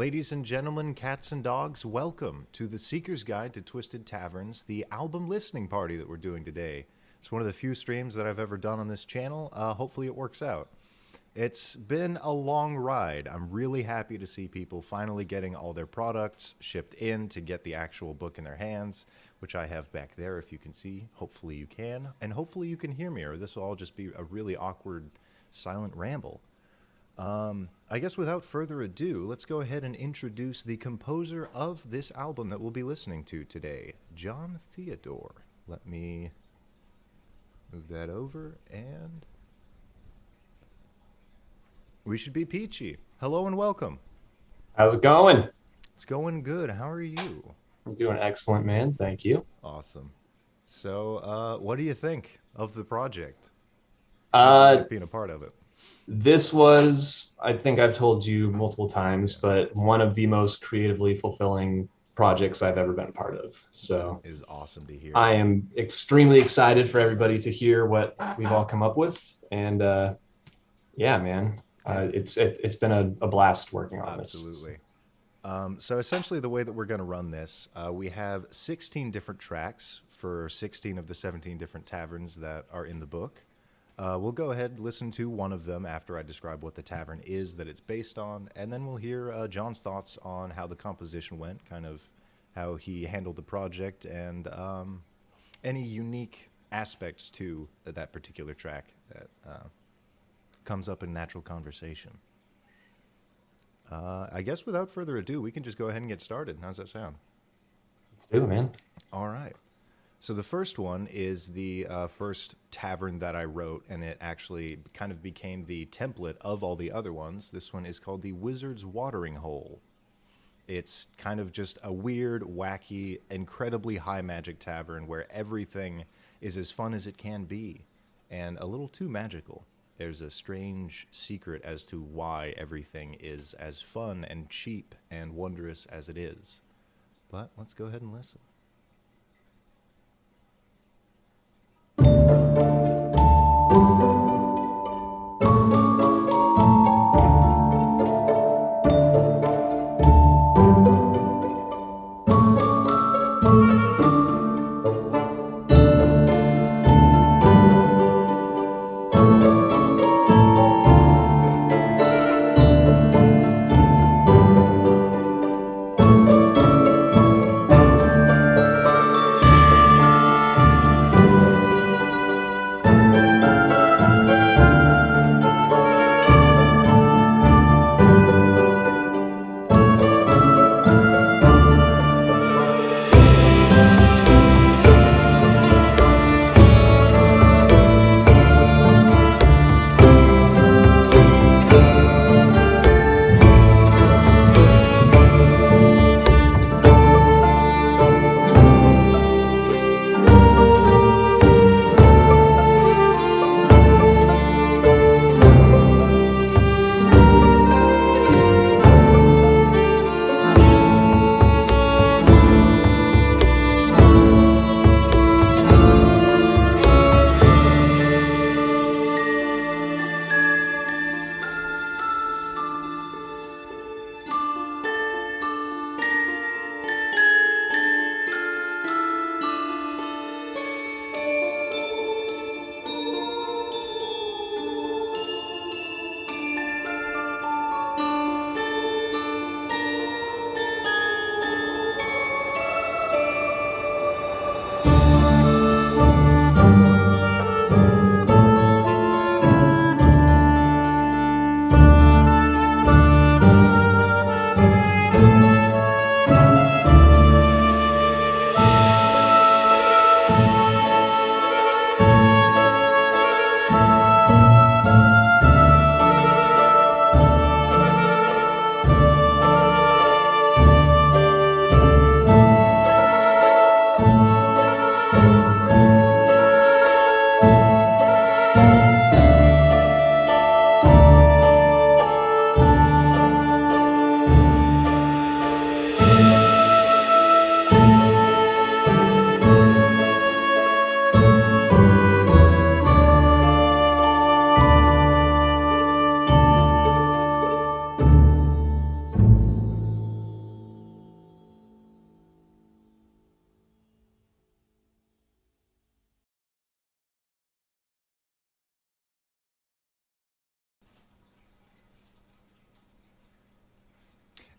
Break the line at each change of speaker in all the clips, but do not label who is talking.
Ladies and gentlemen, cats and dogs, welcome to the Seeker's Guide to Twisted Taverns, the album listening party that we're doing today. It's one of the few streams that I've ever done on this channel. Hopefully it works out. It's been a long ride. I'm really happy to see people finally getting all their products shipped in to get the actual book in their hands, which I have back there if you can see. Hopefully you can. And hopefully you can hear me, or this will all just be a really awkward, silent ramble. I guess without further ado, let's go ahead and introduce the composer of this album that we'll be listening to today, John Theodore. Let me move that over, and we should be peachy. Hello and welcome.
How's it going?
It's going good. How are you?
I'm doing excellent, man. Thank you.
Awesome. So, what do you think of the project? Being a part of it.
This was, I think I've told you multiple times, but one of the most creatively fulfilling projects I've ever been a part of. So
it is awesome to hear.
I am extremely excited for everybody to hear what we've all come up with. And yeah, man, it's been a blast working on this.
Absolutely. So essentially the way that we're going to run this, we have 16 different tracks for 16 of the 17 different taverns that are in the book. We'll go ahead and listen to one of them after I describe what the tavern is that it's based on, and then we'll hear John's thoughts on how the composition went, kind of how he handled the project, and any unique aspects to that particular track that comes up in natural conversation. I guess without further ado, we can just go ahead and get started. How's that sound?
Let's do it, man.
All right. So the first one is the first tavern that I wrote, and it actually kind of became the template of all the other ones. This one is called the Wizard's Watering Hole. It's kind of just a weird, wacky, incredibly high magic tavern where everything is as fun as it can be, and a little too magical. There's a strange secret as to why everything is as fun and cheap and wondrous as it is. But let's go ahead and listen.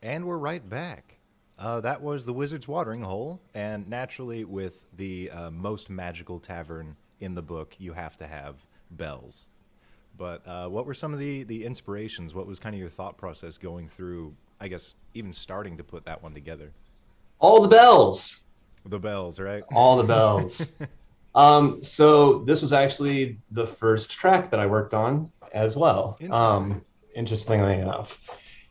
And we're right back. That was the Wizard's Watering Hole, and naturally, with the most magical tavern in the book, you have to have bells. But what were some of the inspirations? What was kind of your thought process going through, I guess, even starting to put that one together?
All the bells.
The bells, right?
All the bells. So this was actually the first track that I worked on as well. Interestingly enough.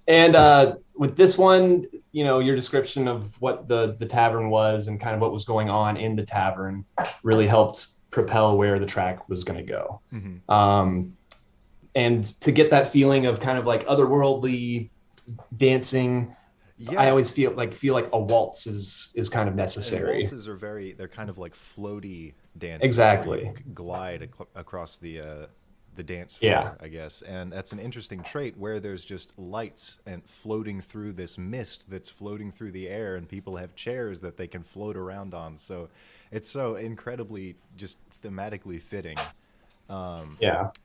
And with this one, your description of what the tavern was and kind of what was going on in the tavern really helped propel where the track was going to go.
Mm-hmm.
And to get that feeling of kind of like otherworldly dancing, I always feel like a waltz is kind of necessary.
And waltzes they're kind of like floaty dances.
Exactly.
You glide across the dance floor, I guess. And that's an interesting trait where there's just lights and floating through this mist that's floating through the air, and people have chairs that they can float around on. So it's so incredibly just thematically fitting.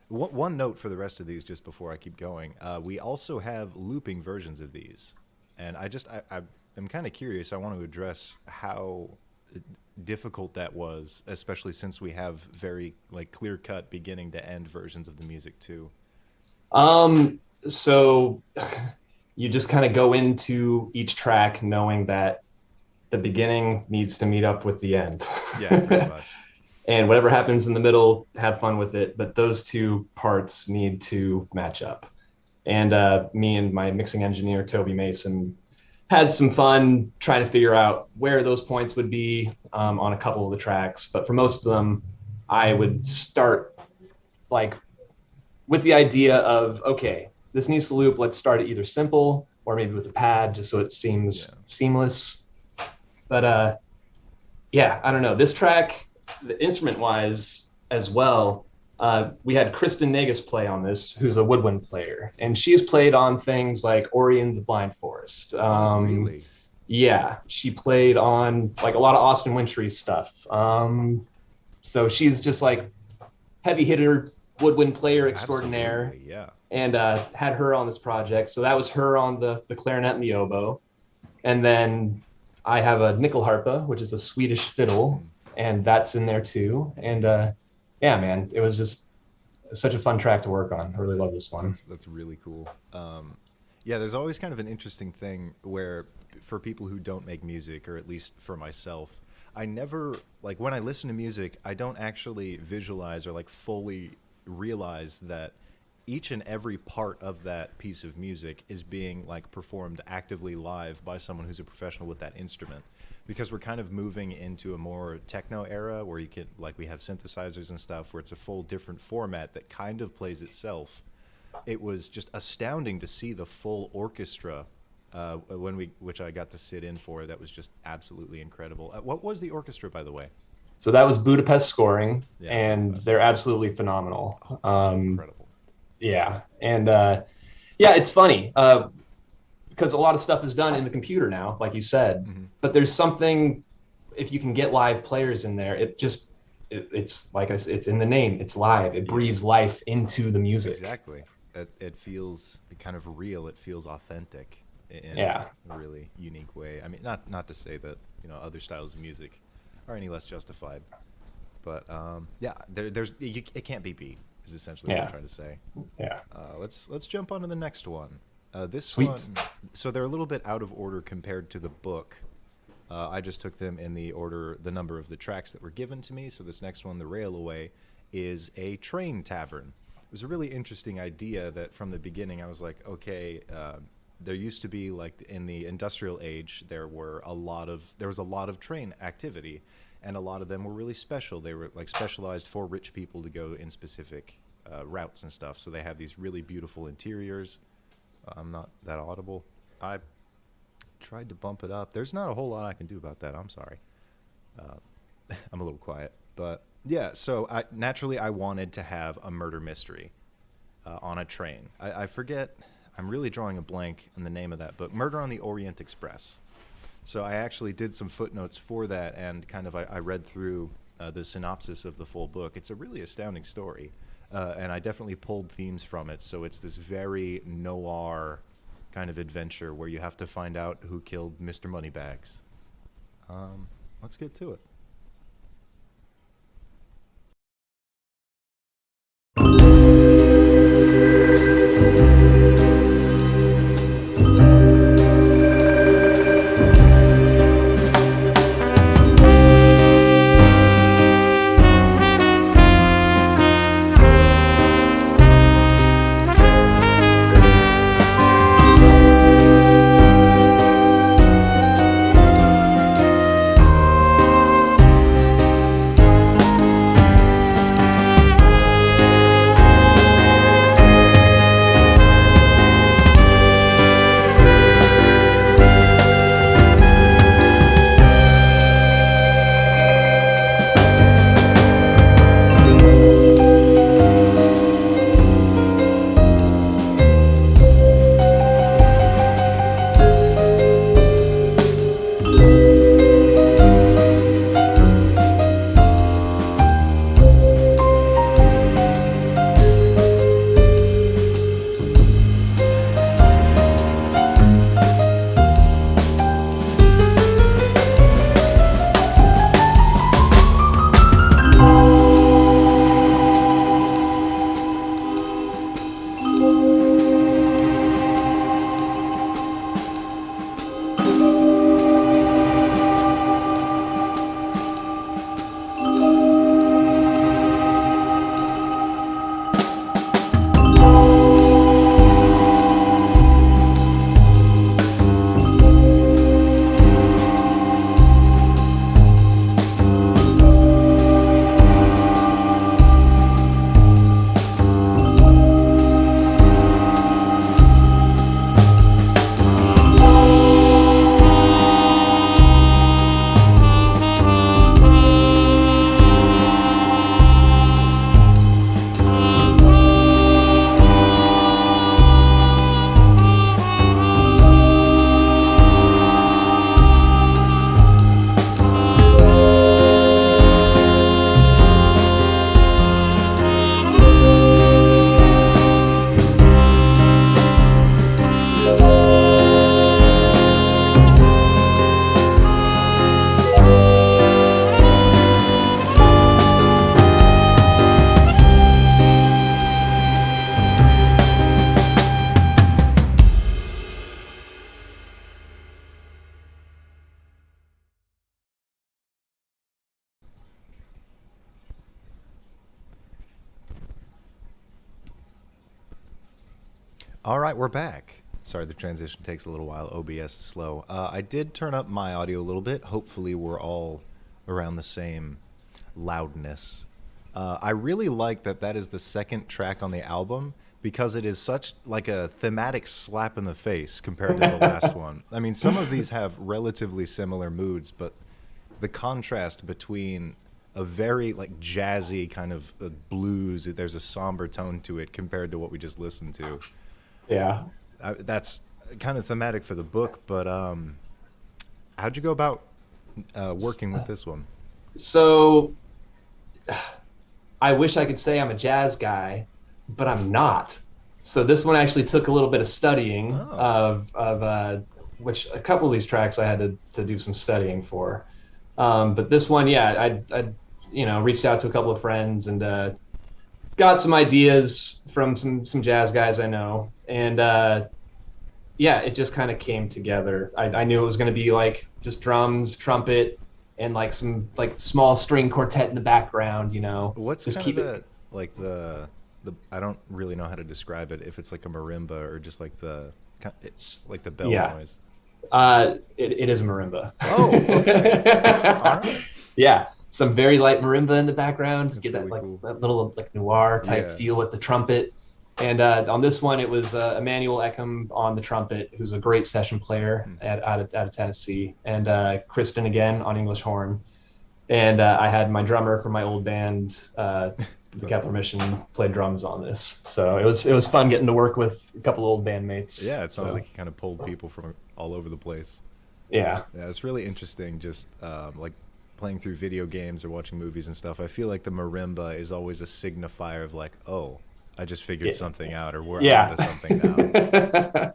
One note for the rest of these, just before I keep going, we also have looping versions of these, and I'm kind of curious. I want to address how difficult that was, especially since we have very clear-cut beginning to end versions of the music too.
So you just kind of go into each track knowing that the beginning needs to meet up with the end.
Yeah, pretty much.
And whatever happens in the middle, have fun with it. But those two parts need to match up. And me and my mixing engineer, Toby Mason, had some fun trying to figure out where those points would be on a couple of the tracks. But for most of them, I would start with the idea of, okay, this needs to loop. Let's start it either simple or maybe with a pad just so it seems seamless. But I don't know. This track, the instrument-wise as well, we had Kristen Negus play on this, who's a woodwind player, and she's played on things like Ori and the Blind Forest.
Really?
Yeah, she played on a lot of Austin Wintory stuff. So she's just heavy hitter woodwind player extraordinaire.
Absolutely, yeah.
And had her on this project. So that was her on the clarinet and the oboe. And then I have a nyckelharpa, which is a Swedish fiddle, and that's in there too. And man, it was just such a fun track to work on. I really love this one.
That's really cool. There's always kind of an interesting thing where for people who don't make music, or at least for myself, I never, when I listen to music, I don't actually visualize or fully realize that each and every part of that piece of music is being performed actively live by someone who's a professional with that instrument. Because we're kind of moving into a more techno era where you can, we have synthesizers and stuff where it's a full different format that kind of plays itself. It was just astounding to see the full orchestra which I got to sit in for. That was just absolutely incredible. What was the orchestra, by the way?
So that was Budapest Scoring, and they're absolutely phenomenal.
Incredible.
Yeah, and it's funny. Because a lot of stuff is done in the computer now, like you said. Mm-hmm. But there's something, if you can get live players in there, it's like I said, it's in the name. It's live. It breathes life into the music.
Exactly. It feels kind of real. It feels authentic in a really unique way. I mean, not to say that other styles of music are any less justified, but it can't be beat. Is essentially what I'm trying to say. Yeah. Let's jump on to the next one. This
Sweet.
One, so they're a little bit out of order compared to the book. I just took them in the order, the number of the tracks that were given to me. So this next one, The Railway, is a train tavern. It was a really interesting idea that from the beginning I was like, okay, there used to be in the industrial age, there was a lot of train activity, and a lot of them were really special. They were specialized for rich people to go in specific routes and stuff. So they have these really beautiful interiors. I'm not that audible. I tried to bump it up. There's not a whole lot I can do about that. I'm sorry. I'm a little quiet. But yeah, so naturally I wanted to have a murder mystery on a train. I forget, I'm really drawing a blank on the name of that book, Murder on the Orient Express. So I actually did some footnotes for that, and kind of I read through the synopsis of the full book. It's a really astounding story. And I definitely pulled themes from it. So it's this very noir kind of adventure where you have to find out who killed Mr. Moneybags. Let's get to it. All right, we're back. Sorry, the transition takes a little while. OBS is slow. I did turn up my audio a little bit. Hopefully we're all around the same loudness. I really like that that is the second track on the album because it is such like a thematic slap in the face compared to the last one. I mean, some of these have relatively similar moods, but the contrast between a very like jazzy kind of blues, there's a somber tone to it compared to what we just listened to.
Yeah.
That's kind of thematic for the book, but how'd you go about working with this one?
So I wish I could say I'm a jazz guy, but I'm not. So this one actually took a little bit of studying of which a couple of these tracks I had to do some studying for. But this one, yeah, I reached out to a couple of friends and got some ideas from some jazz guys I know, and yeah, it just kind of came together. I knew it was going to be like just drums, trumpet, and like some like small string quartet in the background.
What's
just
kind
keep
of
it
like the I don't really know how to describe it. If it's like a marimba or just like it's like the bell noise.
It is a marimba.
Oh, okay. All right.
Yeah, some very light marimba in the background. Just
That's
get
really
that like
cool.
that little like noir type feel with the trumpet. And on this one, it was Emmanuel Eckham on the trumpet, who's a great session player out of Tennessee, and Kristen again on English horn. And I had my drummer from my old band, the Kepler Mission, play drums on this. So it was fun getting to work with a couple of old bandmates.
Yeah, it sounds like you kind of pulled people from all over the place.
Yeah.
Yeah, it's really interesting just like playing through video games or watching movies and stuff. I feel like the marimba is always a signifier of like, oh, I just figured something out, or we're onto something now.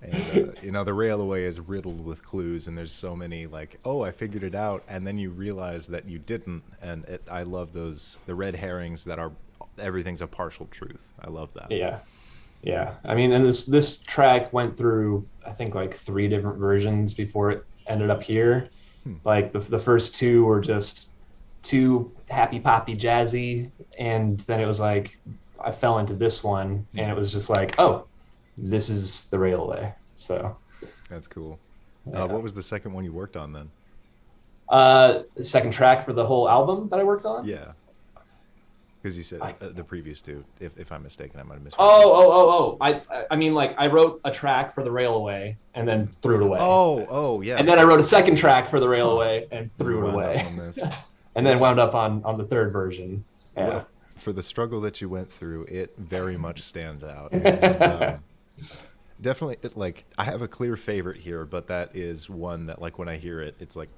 And the railway is riddled with clues, and there's so many like, oh, I figured it out, and then you realize that you didn't. And I love the red herrings that are everything's a partial truth. I love that.
Yeah. Yeah. I mean, and this track went through, I think, like 3 different versions before it ended up here. Like the first 2 were just too happy poppy jazzy, and then it was like I fell into this one, and it was just like, oh, this is the railway. So
that's cool.
Yeah.
What was the second one you worked on then?
The second track for the whole album that I worked on?
Yeah. Because you said the previous 2. If I'm mistaken, I might have missed.
Oh! I mean, like I wrote a track for the railway and then threw it away.
Oh, yeah.
And then I wrote a second track for the railway and threw it away. And then wound up on the 3rd version. Yeah.
Well, for the struggle that you went through, it very much stands out. It's, definitely, like I have a clear favorite here, but that is one that, like, when I hear it, it's like,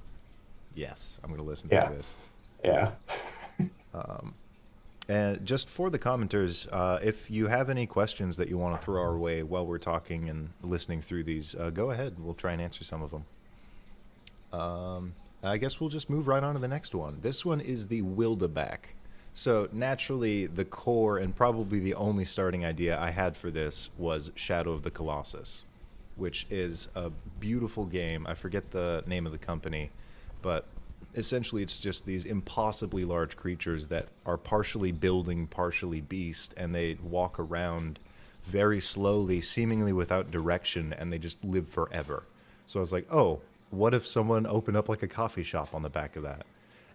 yes, I'm going to listen to this.
Yeah.
And just for the commenters, if you have any questions that you want to throw our way while we're talking and listening through these, go ahead. We'll try and answer some of them. I guess we'll just move right on to the next one. This one is the Wildebeck. So naturally, the core and probably the only starting idea I had for this was Shadow of the Colossus, which is a beautiful game. I forget the name of the company, but essentially it's just these impossibly large creatures that are partially building, partially beast, and they walk around very slowly, seemingly without direction, and they just live forever. So I was like, oh, what if someone opened up like a coffee shop on the back of that?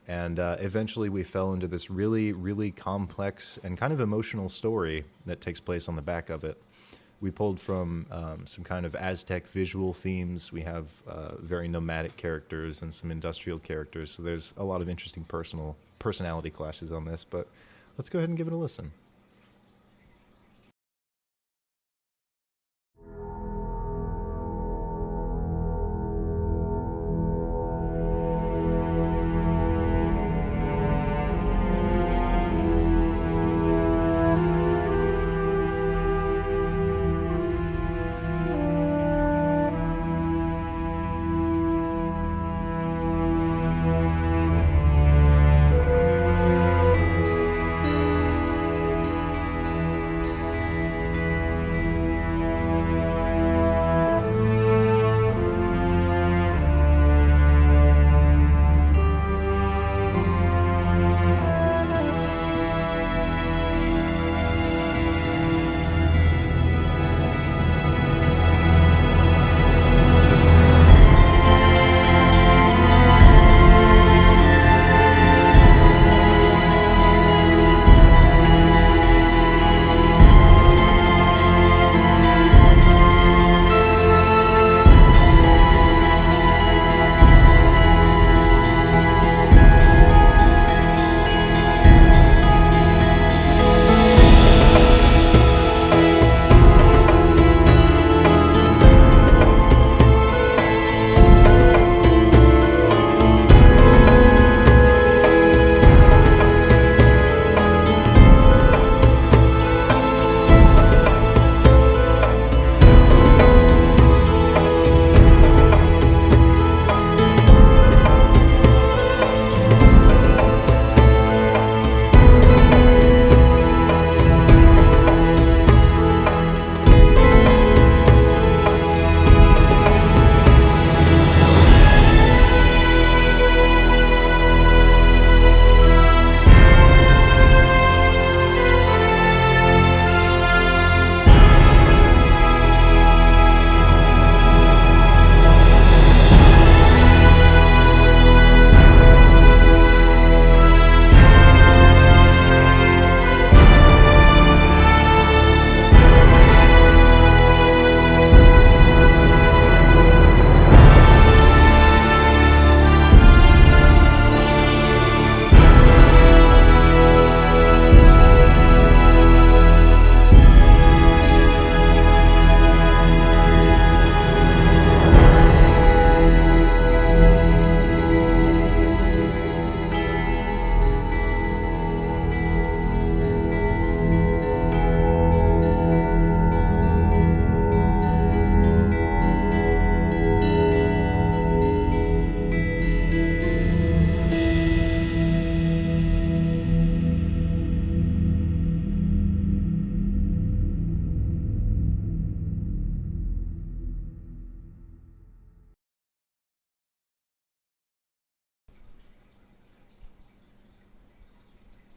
And eventually we fell into this really, really complex and kind of emotional story that takes place on the back of it. We pulled from some kind of Aztec visual themes. We have very nomadic characters and some industrial characters. So there's a lot of interesting personality clashes on this. But let's go ahead and give it a listen.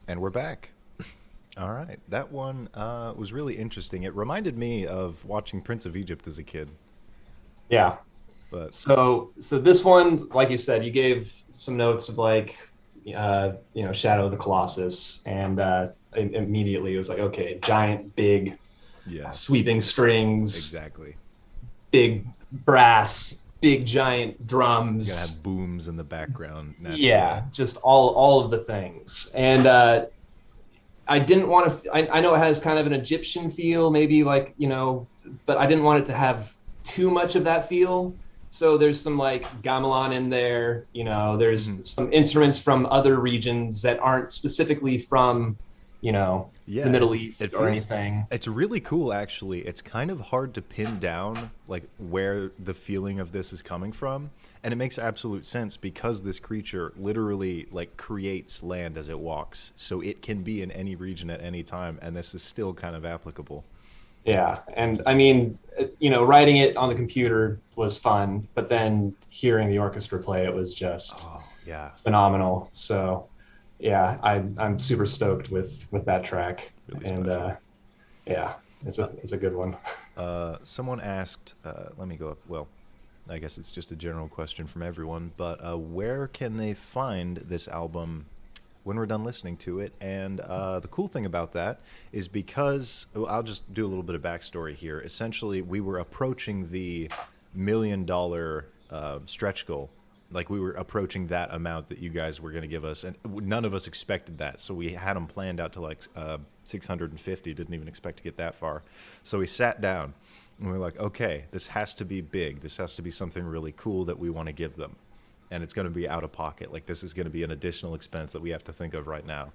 And we're back. All right. That one was really interesting. It reminded me of watching Prince of Egypt as a kid.
Yeah.
But
So this one, like you said, you gave some notes of like, Shadow of the Colossus, and immediately it was like, okay, giant, big,
yeah,
sweeping strings,
exactly.
big brass, big giant
You're
drums.
gonna have booms in the background.
Yeah, just all of the things. And I didn't want to. I know it has kind of an Egyptian feel, maybe like but I didn't want it to have too much of that feel. So there's some like gamelan in there. There's some instruments from other regions that aren't specifically from, the Middle East or anything.
It's really cool, actually. It's kind of hard to pin down like where the feeling of this is coming from, and it makes absolute sense because this creature literally like creates land as it walks, so it can be in any region at any time, and this is still kind of applicable.
Yeah, and I mean, writing it on the computer was fun, but then hearing the orchestra play it was just phenomenal. So, yeah, I'm super stoked with that track,
really
and it's a good one.
Someone asked, let me go up. Well, I guess it's just a general question from everyone, but where can they find this album when we're done listening to it? And the cool thing about that is because I'll just do a little bit of backstory here. Essentially, we were approaching the $1 million stretch goal. Like, we were approaching that amount that you guys were going to give us, and none of us expected that. So we had them planned out to like 650. Didn't even expect to get that far. So we sat down and we were like, okay, this has to be big. This has to be something really cool that we want to give them. And it's going to be out of pocket. Like, this is going to be an additional expense that we have to think of right now.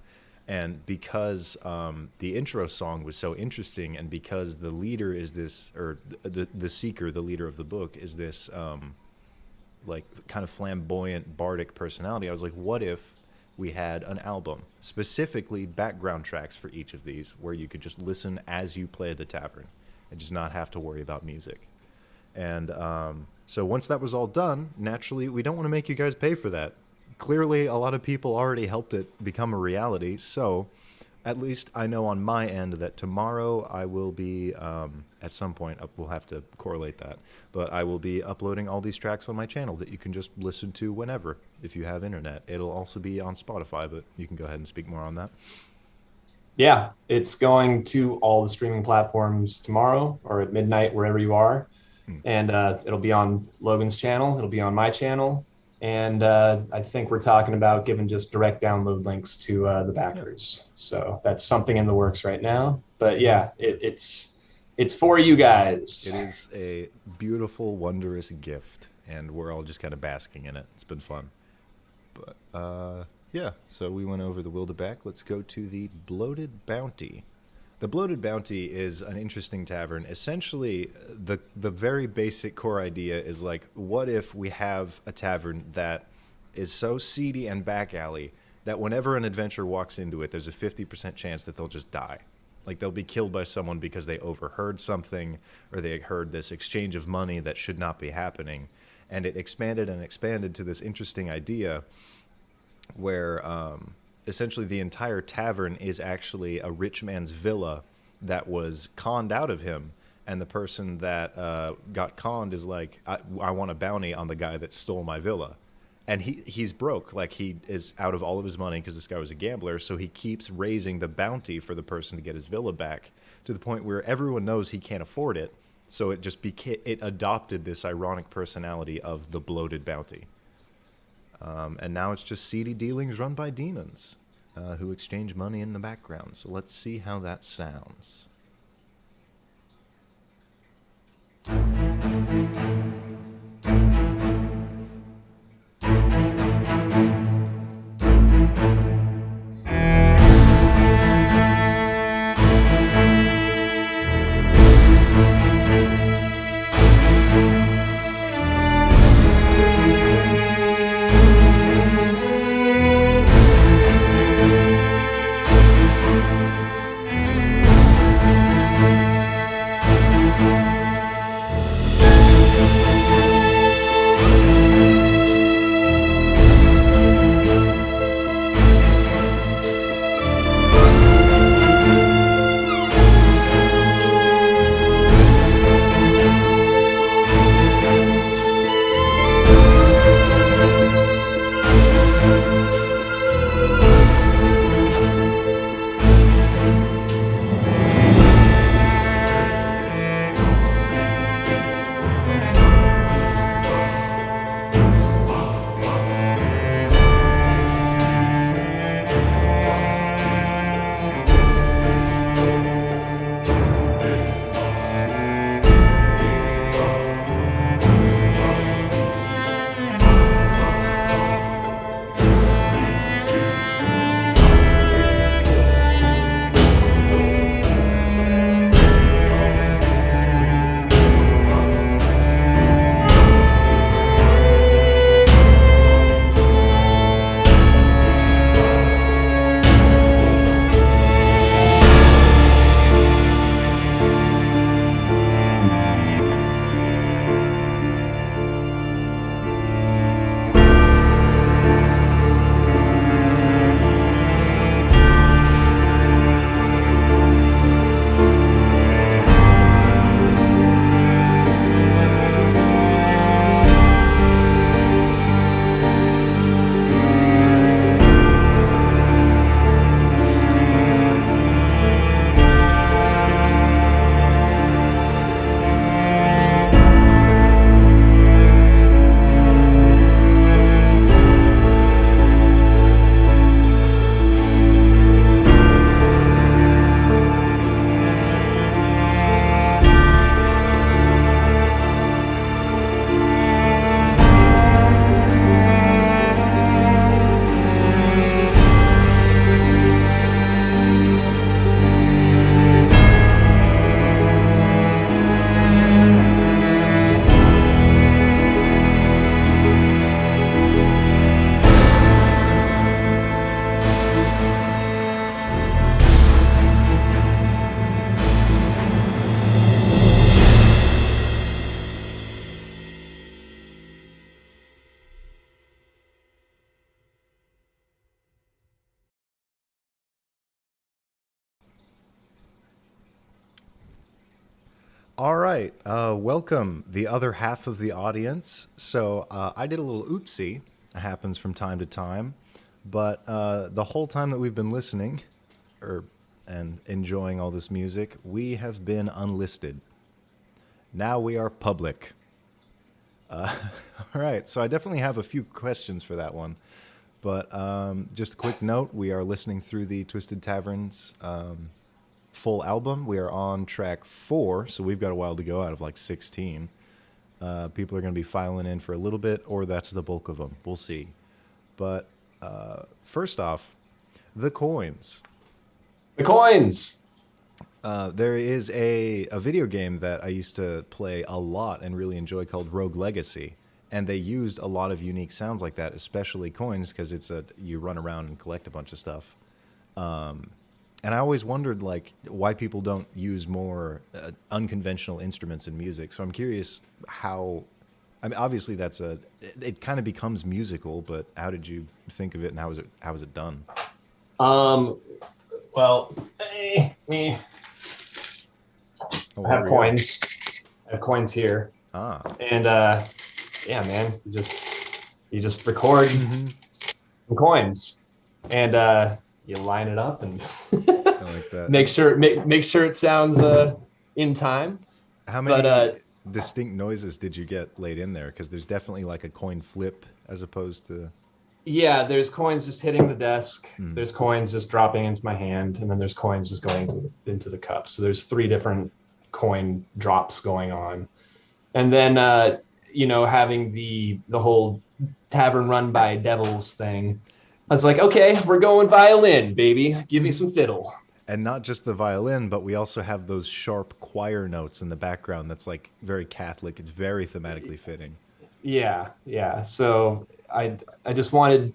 And because the intro song was so interesting, and because the leader is this, or the seeker, the leader of the book, is this like kind of flamboyant bardic personality, I was like, what if we had an album, specifically background tracks for each of these, where you could just listen as you play the tavern and just not have to worry about music. And so once that was all done, naturally, we don't want to make you guys pay for that. Clearly, a lot of people already helped it become a reality, so at least I know on my end that tomorrow I will be, at some point, we'll have to correlate that, but I will be uploading all these tracks on my channel that you can just listen to whenever, if you have internet. It'll also be on Spotify, but you can go ahead and speak more on that.
Yeah, it's going to all the streaming platforms tomorrow or at midnight, wherever you are. And it'll be on Logan's channel. It'll be on my channel. And I think we're talking about giving just direct download links to the backers. So that's something in the works right now. But yeah, it's for you guys.
It is a beautiful, wondrous gift, and we're all just kind of basking in it. It's been fun. But yeah, so we went over the Wildebeck. Let's go to the Bloated Bounty. The Bloated Bounty is an interesting tavern. Essentially, the very basic core idea is like, what if we have a tavern that is so seedy and back alley that whenever an adventurer walks into it, there's a 50% chance that they'll just die. Like, they'll be killed by someone because they overheard something, or they heard this exchange of money that should not be happening. And it expanded and expanded to this interesting idea where essentially the entire tavern is actually a rich man's villa that was conned out of him, and the person that got conned is like, I want a bounty on the guy that stole my villa. And he's broke. Like, he is out of all of his money because this guy was a gambler, so he keeps raising the bounty for the person to get his villa back, to the point where everyone knows he can't afford it, so it just it adopted this ironic personality of the Bloated Bounty. And now it's just seedy dealings run by demons who exchange money in the background. So let's see how that sounds. All right. Welcome, the other half of the audience. So I did a little oopsie. It happens from time to time. But the whole time that we've been listening and enjoying all this music, we have been unlisted. Now we are public. All right. So I definitely have a few questions for that one. But just a quick note, we are listening through the Twisted Tavern's full album. We are on track 4, so we've got a while to go out of like 16. People are going to be filing in for a little bit, or that's the bulk of them. We'll see. But first off, the coins.
The coins!
There is a video game that I used to play a lot and really enjoy called Rogue Legacy. And they used a lot of unique sounds like that, especially coins, because you run around and collect a bunch of stuff. And I always wondered like why people don't use more unconventional instruments in music. So I'm curious how. I mean, obviously it kind of becomes musical, but how did you think of it, and how was it done?
Well, me.
Oh,
I have coins. I have coins here. And yeah, man, you just record some coins, and you line it up and
I like that.
make sure it sounds in time.
How many distinct noises did you get laid in there? Because there's definitely like a coin flip as opposed to.
Yeah, there's coins just hitting the desk. There's coins just dropping into my hand, and then there's coins just going into the cup. So there's 3 different coin drops going on, and then having the whole tavern run by devils thing. I was like, okay, we're going violin, baby. Give me some fiddle.
And not just the violin, but we also have those sharp choir notes in the background. That's like very Catholic. It's very thematically fitting.
Yeah. So I just wanted,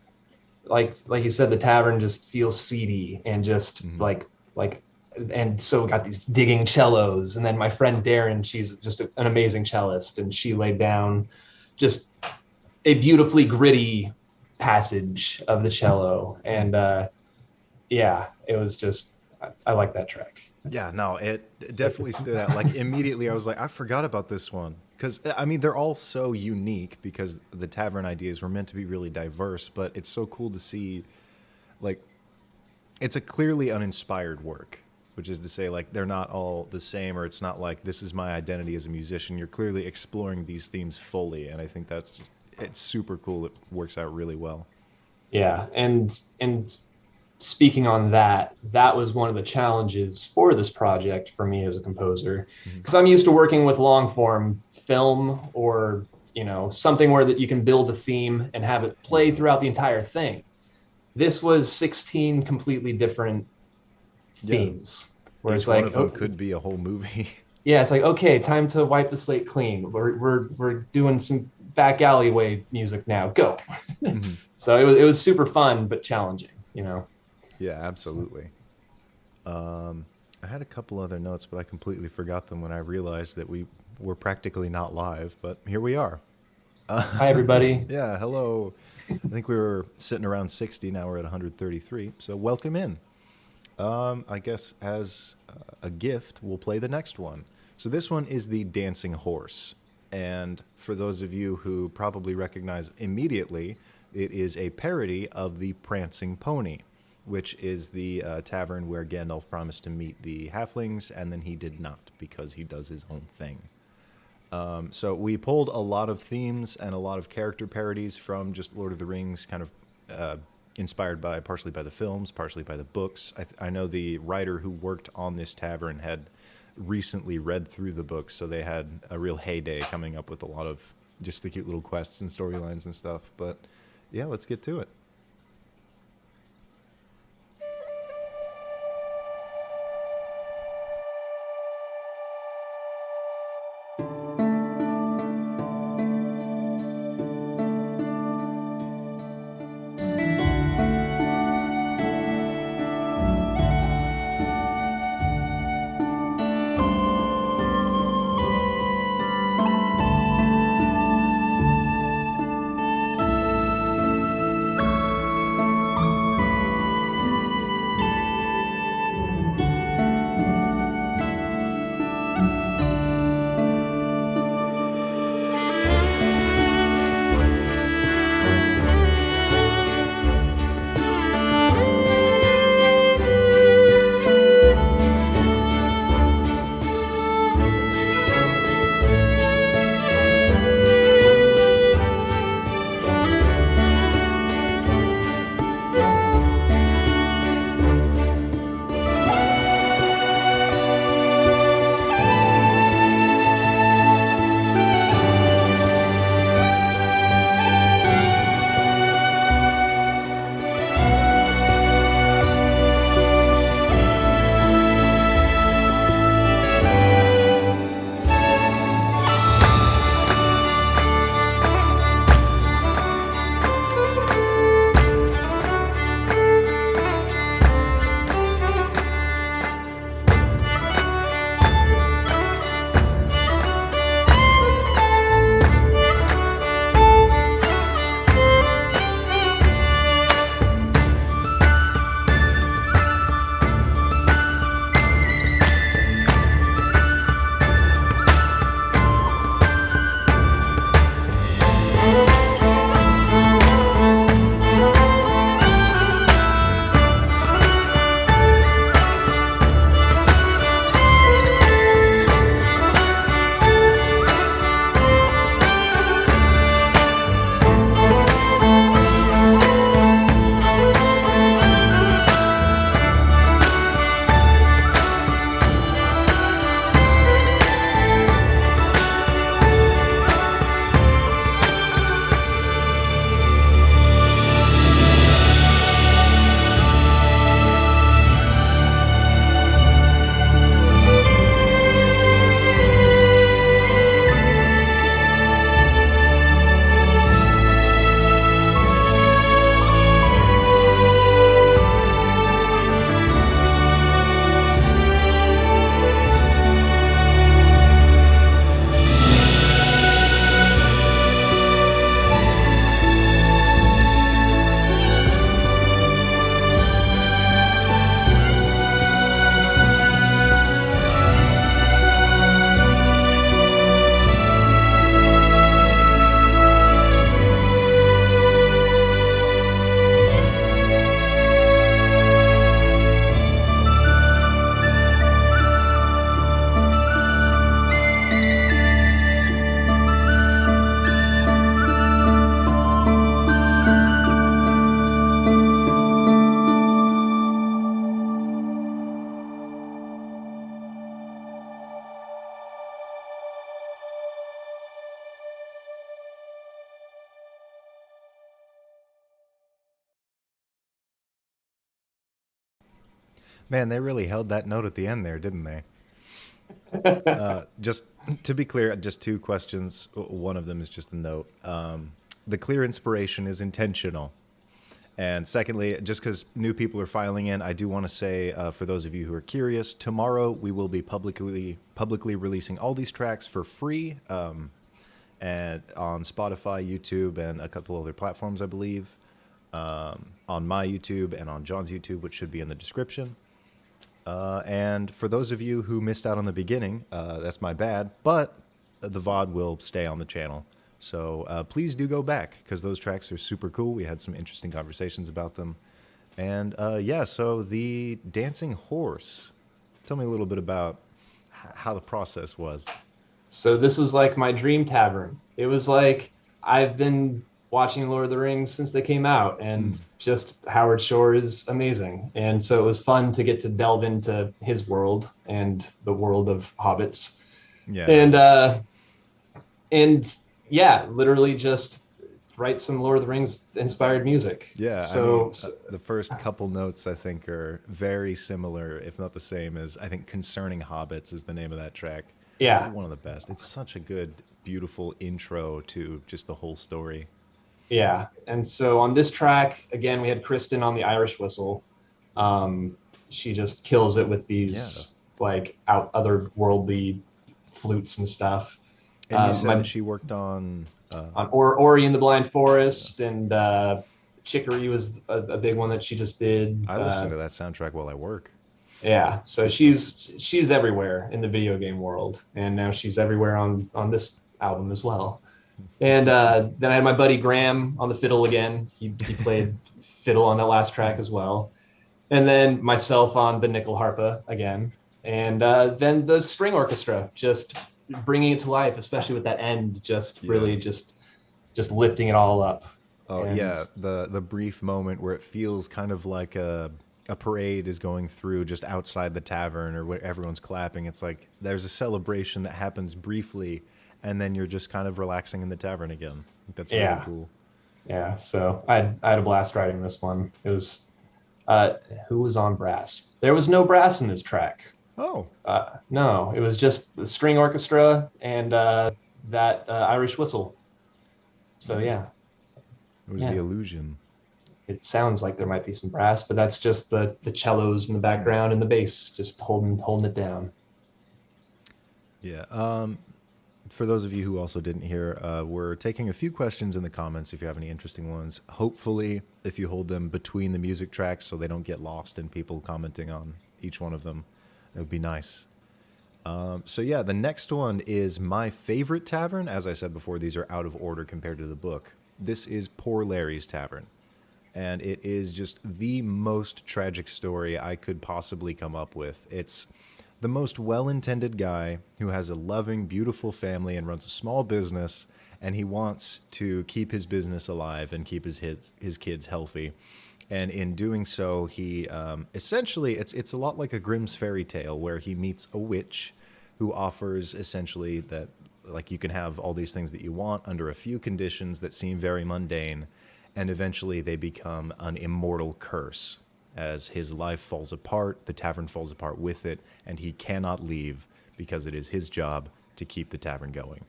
like you said, the tavern just feels seedy and just and so we got these digging cellos. And then my friend Darren, she's just an amazing cellist, and she laid down just a beautifully gritty passage of the cello. And it was just, I like that track.
Yeah, no, it definitely stood out. Like immediately I was like, I forgot about this one. Because, I mean, they're all so unique because the tavern ideas were meant to be really diverse, but it's so cool to see, like, it's a clearly uninspired work, which is to say, like, they're not all the same, or it's not like, this is my identity as a musician. You're clearly exploring these themes fully, and I think it's super cool. It works out really well.
Yeah, and speaking on that was one of the challenges for this project for me as a composer, because I'm used to working with long form film or something where that you can build a theme and have it play throughout the entire thing. This was 16 completely different themes, where it's like
one of them could be a whole movie.
Yeah, it's like, okay, time to wipe the slate clean. We're doing some back alleyway music now. Go. So it was super fun but challenging,
Yeah, absolutely. I had a couple other notes, but I completely forgot them when I realized that we were practically not live, but here we are.
Hi, everybody.
Yeah, hello. I think we were sitting around 60. Now we're at 133, so welcome in. I guess as a gift, we'll play the next one. So this one is the Dancing Horse. And for those of you who probably recognize immediately, it is a parody of the Prancing Pony, which is the tavern where Gandalf promised to meet the halflings, and then he did not because he does his own thing. So we pulled a lot of themes and a lot of character parodies from just Lord of the Rings, kind of inspired partially by the films, partially by the books. I know the writer who worked on this tavern had recently read through the books, so they had a real heyday coming up with a lot of just the cute little quests and storylines and stuff. But yeah, let's get to it. Man, they really held that note at the end there, didn't they? Just to be clear, just two questions. One of them is just a note. The clear inspiration is intentional. And secondly, just because new people are filing in, I do want to say, for those of you who are curious, tomorrow we will be publicly releasing all these tracks for free, and on Spotify, YouTube, and a couple other platforms, I believe. On my YouTube and on John's YouTube, which should be in the description. And for those of you who missed out on the beginning, that's my bad, but the VOD will stay on the channel. So please do go back, because those tracks are super cool. We had some interesting conversations about them. And yeah, so the Dancing Horse. Tell me a little bit about how the process was.
So this was like my dream tavern. It was like I've been watching Lord of the Rings since they came out, and just Howard Shore is amazing. And so it was fun to get to delve into his world and the world of hobbits.
Yeah.
And yeah, literally just write some Lord of the Rings inspired music.
Yeah,
So,
I mean, the first couple notes I think are very similar, if not the same, as I think Concerning Hobbits is the name of that track.
yeah,
One of the best. It's such a good, beautiful intro to just the whole story.
yeah. And so on this track, again, we had Kristen on the Irish whistle. She just kills it with these like otherworldly flutes and stuff.
And you said that she worked on
Ori in the Blind Forest, and Chicory was a big one that she just did.
I listen to that soundtrack while I work.
Yeah, so she's everywhere in the video game world, and now she's everywhere on this album as well. And then I had my buddy Graham on the fiddle again. He played fiddle on that last track as well. And then myself on the nickel harpa again. And then the string orchestra, just bringing it to life, especially with that end, really just lifting it all up.
Oh, and yeah, the brief moment where it feels kind of like a parade is going through just outside the tavern, or where everyone's clapping. It's like there's a celebration that happens briefly, and then you're just kind of relaxing in the tavern again. That's really cool.
Yeah, so I had a blast writing this one. It was who was on brass? There was no brass in this track.
Oh.
No, it was just the string orchestra and that Irish whistle. So yeah.
It was the illusion.
It sounds like there might be some brass, but that's just the cellos in the background and the bass just holding it down.
Yeah. For those of you who also didn't hear, we're taking a few questions in the comments if you have any interesting ones. Hopefully, if you hold them between the music tracks so they don't get lost in people commenting on each one of them, that would be nice. So yeah, the next one is my favorite tavern. As I said before, these are out of order compared to the book. This is Poor Larry's Tavern. And it is just the most tragic story I could possibly come up with. It's the most well-intended guy who has a loving, beautiful family and runs a small business, and he wants to keep his business alive and keep his kids healthy. And in doing so, he essentially, it's a lot like a Grimm's fairy tale, where he meets a witch who offers essentially that, like, you can have all these things that you want under a few conditions that seem very mundane, and eventually they become an immortal curse. As his life falls apart, the tavern falls apart with it, and he cannot leave because it is his job to keep the tavern going.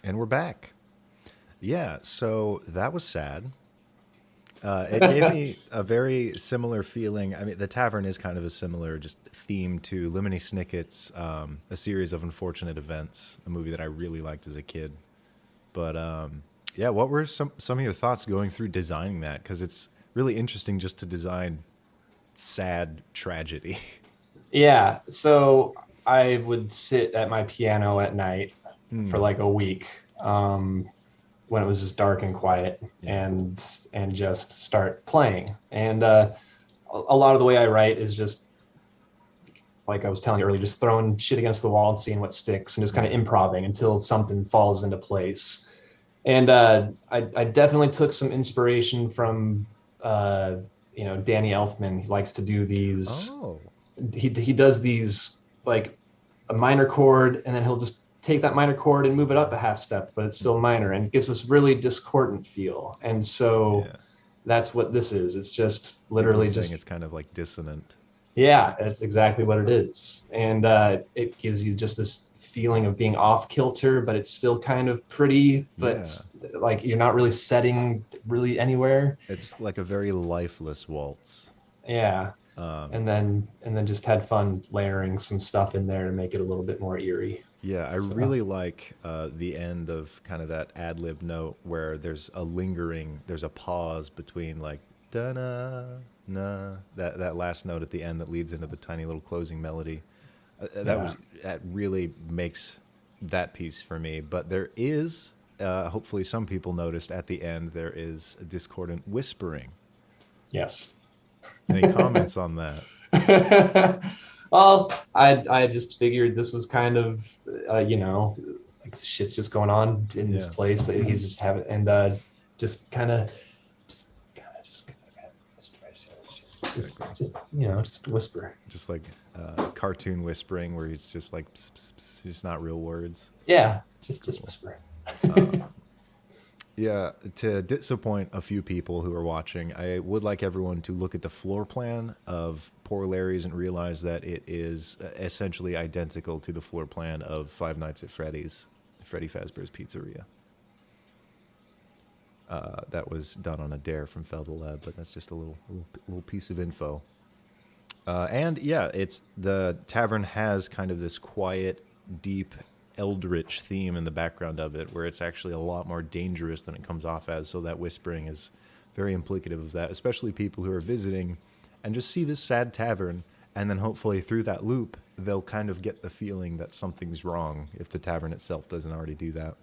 And we're back. Yeah, so that was sad. It gave me a very similar feeling. I mean, the tavern is kind of a similar just theme to Lemony Snicket's A Series of Unfortunate Events, a movie that I really liked as a kid. But yeah, what were some of your thoughts going through designing that? Because it's really interesting just to design sad tragedy.
Yeah, so I would sit at my piano at night for like a week when it was just dark and quiet, and just start playing. And a lot of the way I write is just like I was telling you earlier, just throwing shit against the wall and seeing what sticks, and just kind of improvising until something falls into place. And I definitely took some inspiration from Danny Elfman. He likes to do these.
Oh.
He does these like a minor chord, and then he'll just take that minor chord and move it up a half step, but it's still minor, and it gives this really discordant feel. And so that's what this is. It's just literally just
it's kind of like dissonant.
Yeah, that's exactly what it is. And it gives you just this feeling of being off kilter, but it's still kind of pretty, but like you're not really setting really anywhere.
It's like a very lifeless waltz.
Yeah. And then just had fun layering some stuff in there to make it a little bit more eerie.
Yeah, I really like the end of kind of that ad-lib note where there's a pause between like da-na, na, that last note at the end that leads into the tiny little closing melody. That really makes that piece for me. But there is, hopefully some people noticed at the end, there is a discordant whispering.
Yes.
Any comments on that?
Well, I just figured this was kind of, like shit's just going on in this place that he's just having, and just whisper.
Just like cartoon whispering where he's just like, pss, pss, pss, just not real words.
Yeah, just whisper.
Yeah, to disappoint a few people who are watching, I would like everyone to look at the floor plan of Poor Larry's and realize that it is essentially identical to the floor plan of Five Nights at Freddy's, Freddy Fazbear's Pizzeria. That was done on a dare from Feldelab, but that's just a little piece of info. And yeah, the tavern has kind of this quiet, deep, eldritch theme in the background of it, where it's actually a lot more dangerous than it comes off as. So that whispering is very implicative of that, especially people who are visiting and just see this sad tavern, and then hopefully through that loop they'll kind of get the feeling that something's wrong if the tavern itself doesn't already do that.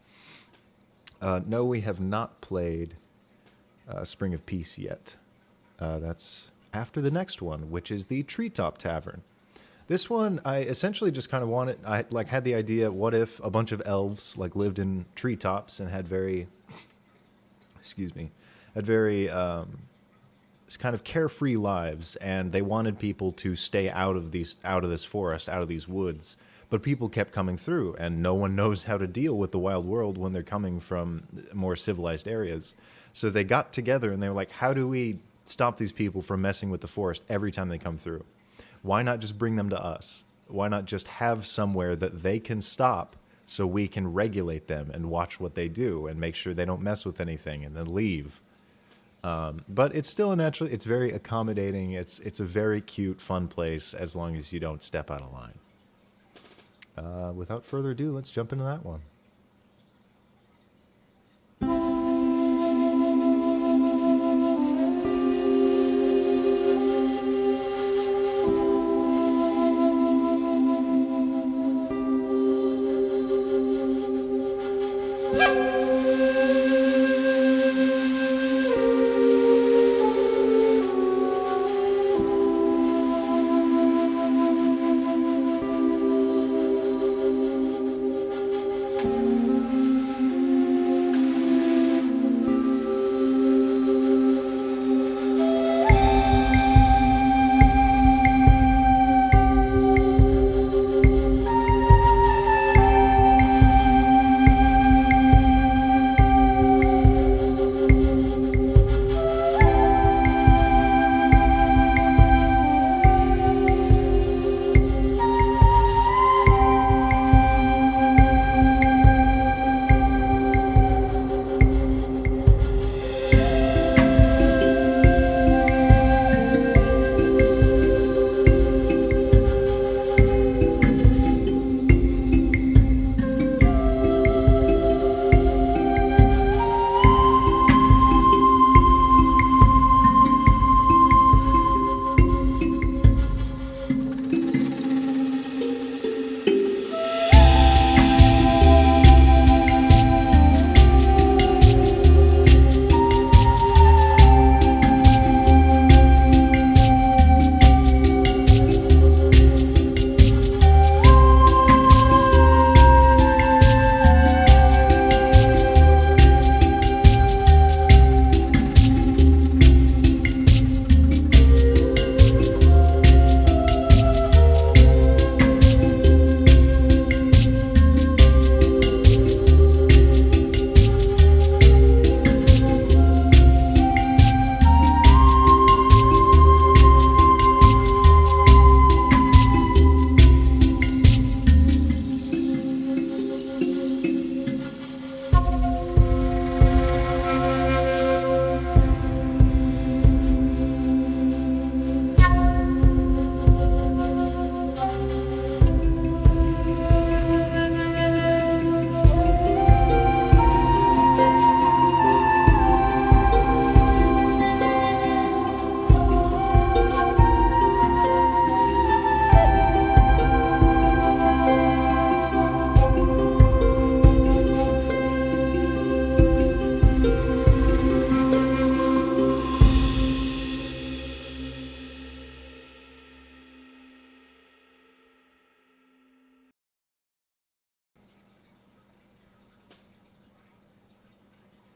No, we have not played Spring of Peace yet. That's after the next one, which is the Treetop Tavern. This one, I essentially just kind of had the idea, what if a bunch of elves lived in treetops and had very kind of carefree lives, and they wanted people to stay out of this forest, out of these woods, but people kept coming through, and no one knows how to deal with the wild world when they're coming from more civilized areas. So they got together and they were like, how do we stop these people from messing with the forest every time they come through? Why not just bring them to us? Why not just have somewhere that they can stop so we can regulate them and watch what they do and make sure they don't mess with anything and then leave? But it's still it's very accommodating. It's a very cute, fun place as long as you don't step out of line. Without further ado, let's jump into that one.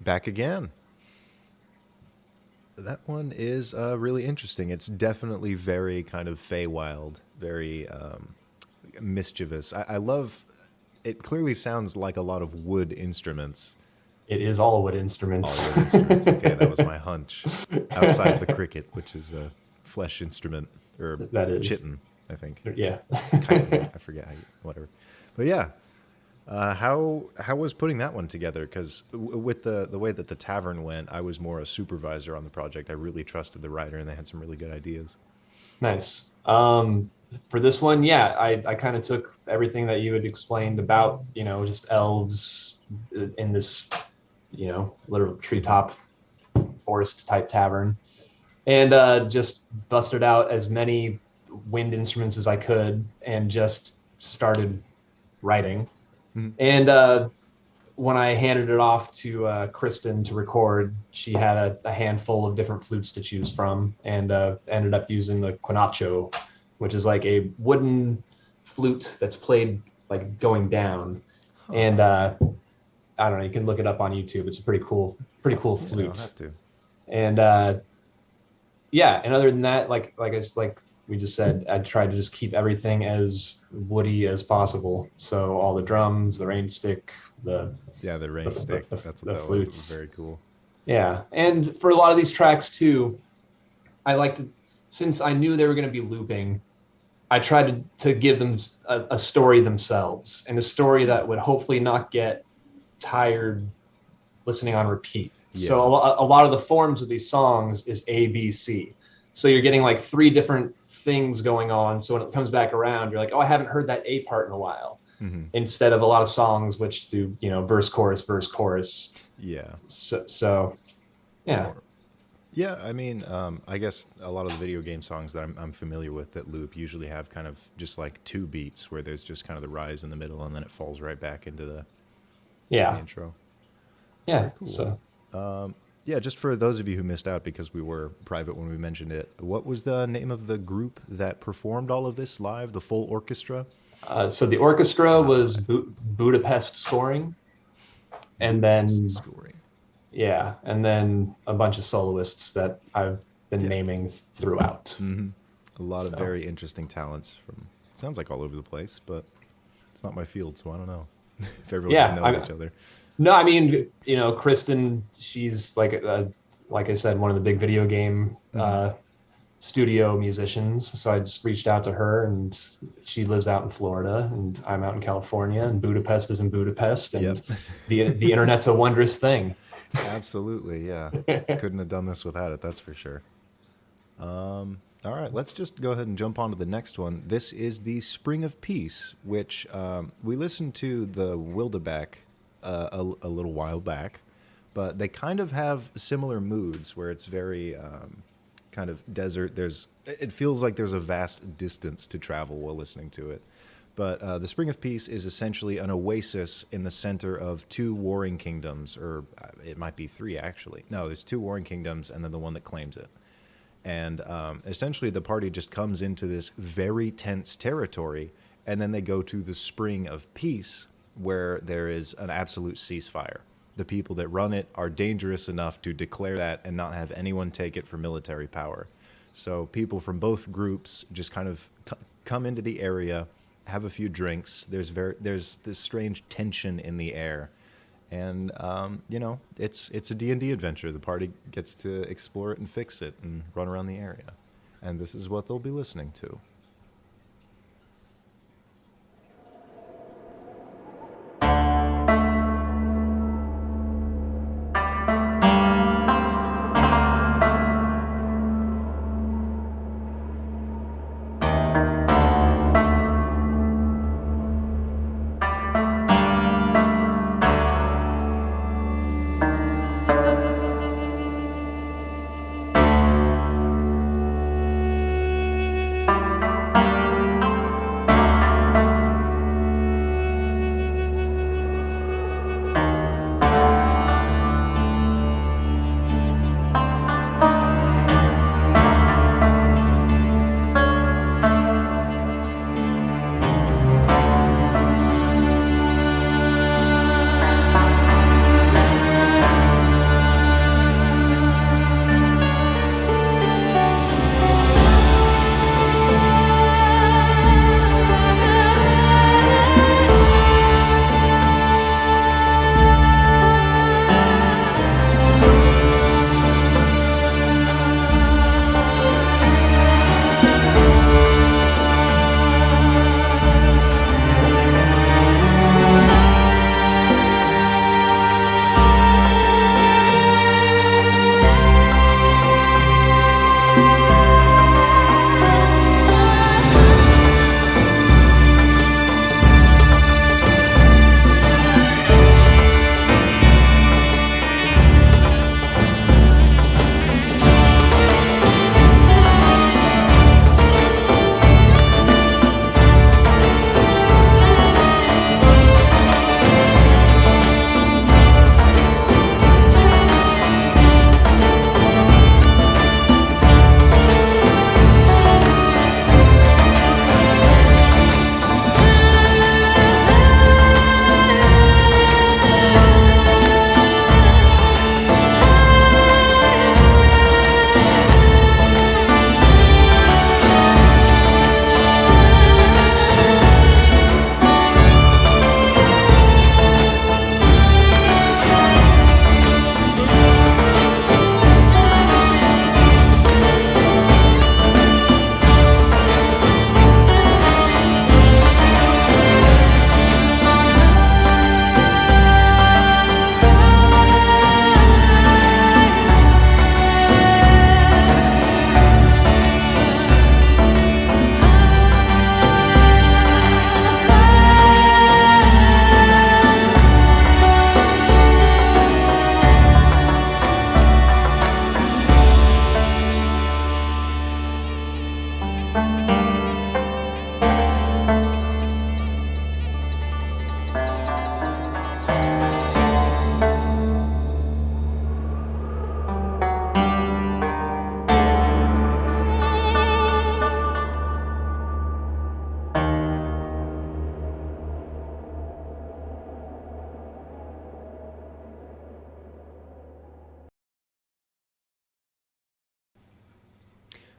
Back again. That one is really interesting. It's definitely very kind of Feywild, very mischievous. I love. It clearly sounds like a lot of wood instruments.
It is all wood instruments.
All wood instruments. Okay, that was my hunch. Outside of the cricket, which is a flesh instrument, or
that is
chitin, I think.
Yeah.
I forget whatever. But yeah, how was putting that one together? Because with the way that the tavern went, I was more a supervisor on the project. I really trusted the writer, and they had some really good ideas.
Nice. For this one, yeah, I kind of took everything that you had explained about, just elves in this, literal treetop forest type tavern, and just busted out as many wind instruments as I could and just started writing. Mm-hmm. And when I handed it off to Kristen to record, she had a handful of different flutes to choose from, and ended up using the quinacho, which is like a wooden flute that's played like going down. Huh. And I don't know, you can look it up on YouTube. It's a pretty cool flute.
I'll have to.
And yeah, and other than that, like we just said, I tried to just keep everything as woody as possible. So all the drums, the rain stick, the
rain stick. That's the flutes. Very cool.
Yeah, and for a lot of these tracks too, I like to, since I knew they were going to be looping, I tried to give them a story themselves, and a story that would hopefully not get tired listening on repeat. Yeah. So a lot of the forms of these songs is A, B, C. So you're getting like 3 different things going on. So when it comes back around, you're like, oh, I haven't heard that A part in a while. Mm-hmm. Instead of a lot of songs which do, verse, chorus.
Yeah.
So yeah.
Yeah, I mean, I guess a lot of the video game songs that I'm familiar with that loop usually have kind of just like 2 beats where there's just kind of the rise in the middle and then it falls right back into the intro.
Yeah.
Cool.
So.
Yeah, just for those of you who missed out because we were private when we mentioned it, what was the name of the group that performed all of this live, the full orchestra?
So the orchestra was Budapest Scoring, and then
Scoring.
Yeah, and then a bunch of soloists that I've been naming throughout.
Mm-hmm. A lot of very interesting talents from, it sounds like all over the place, but it's not my field, so I don't know if everyone just knows each other.
No, I mean, Kristen, she's like I said, one of the big video game studio musicians. So I just reached out to her, and she lives out in Florida, and I'm out in California, and Budapest is in Budapest, and the internet's a wondrous thing.
Absolutely, yeah. Couldn't have done this without it, that's for sure. All right, let's just go ahead and jump on to the next one. This is the Spring of Peace, which we listened to the Wildebeck a little while back, but they kind of have similar moods where it's very kind of desert. It feels like there's a vast distance to travel while listening to it. But the Spring of Peace is essentially an oasis in the center of 2 warring kingdoms, or it might be 3 actually. No, there's 2 warring kingdoms and then the one that claims it. And essentially the party just comes into this very tense territory, and then they go to the Spring of Peace, where there is an absolute ceasefire. The people that run it are dangerous enough to declare that and not have anyone take it for military power. So people from both groups just kind of come into the area, have a few drinks. There's this strange tension in the air, and it's a D&D adventure. The party gets to explore it and fix it and run around the area, and this is what they'll be listening to.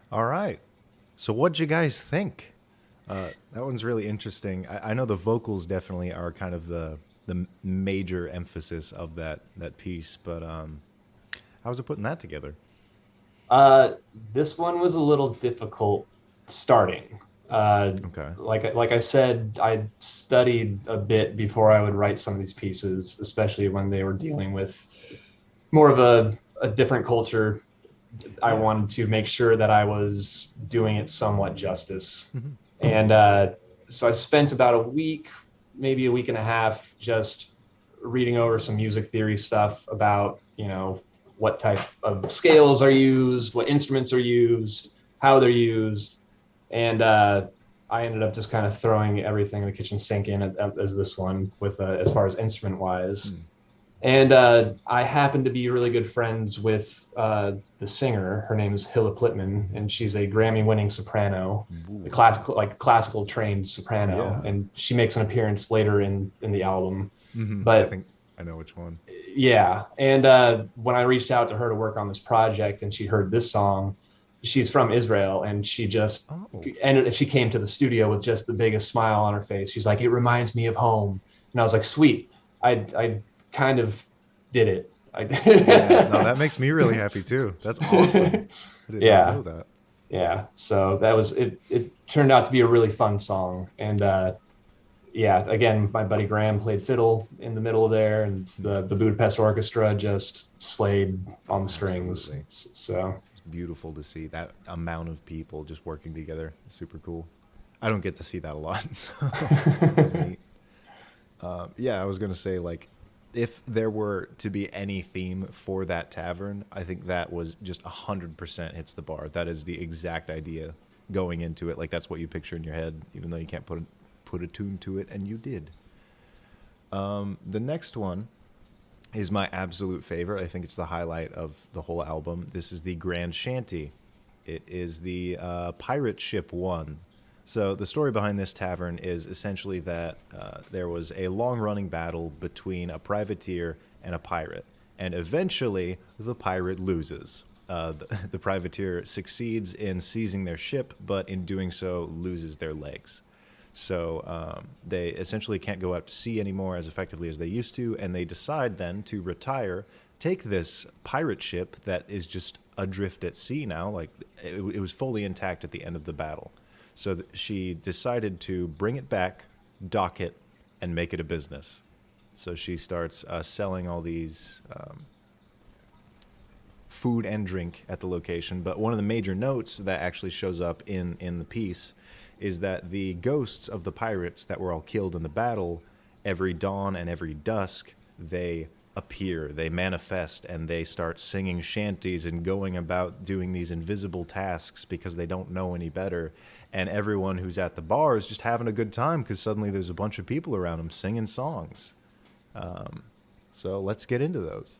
All right. So what'd you guys think? That one's really interesting. I know the vocals definitely are kind of the major emphasis of that piece, but how was it putting that together?
Uh, this one was a little difficult starting.
Okay.
Like I said, I studied a bit before I would write some of these pieces, especially when they were dealing with more of a different culture. I
Yeah.
wanted to make sure that I was doing it somewhat justice. And so I spent about a week, maybe a week and a half, just reading over some music theory stuff about, what type of scales are used, what instruments are used, how they're used. And I ended up just kind of throwing everything in the kitchen sink in as this one with as far as instrument wise. And I happen to be really good friends with the singer. Her name is Hilla Plitman, and she's a Grammy-winning soprano, a classical trained soprano.
Yeah.
And she makes an appearance later in the album.
I
But
think I know which one.
yeah, and when I reached out to her to work on this project, and she heard this song, she's from Israel, and she just
Oh.
and she came to the studio with just the biggest smile on her face. She's like, "It reminds me of home," and I was like, "Sweet." I kind of did it.
Yeah. No, that makes me really happy too. That's awesome. I did not
Yeah,
know that.
yeah. So that was it. It turned out to be a really fun song, and yeah, again, my buddy Graham played fiddle in the middle of there, and the Budapest Orchestra just slayed on the strings.
Absolutely.
So
It's beautiful to see that amount of people just working together. It's super cool. I don't get to see that a lot, so it's neat. Yeah, I was gonna say like, if there were to be any theme for that tavern, I think that was just 100% hits the bar. That is the exact idea going into it. Like that's what you picture in your head, even though you can't put a tune to it, and you did. The next one is my absolute favorite. I think it's the highlight of the whole album. This is the Grand Shanty. It is the pirate ship one. So the story behind this tavern is essentially that there was a long-running battle between a privateer and a pirate, and eventually the pirate loses. The privateer succeeds in seizing their ship, but in doing so loses their legs. So they essentially can't go out to sea anymore as effectively as they used to, and they decide then to retire, take this pirate ship that is just adrift at sea now, like it was fully intact at the end of the battle. So she decided to bring it back, dock it, and make it a business. So she starts selling all these food and drink at the location. But one of the major notes that actually shows up in the piece is that the ghosts of the pirates that were all killed in the battle, every dawn and every dusk, they appear, they manifest, and they start singing shanties and going about doing these invisible tasks because they don't know any better. And everyone who's at the bar is just having a good time because suddenly there's a bunch of people around them singing songs. So let's get into those.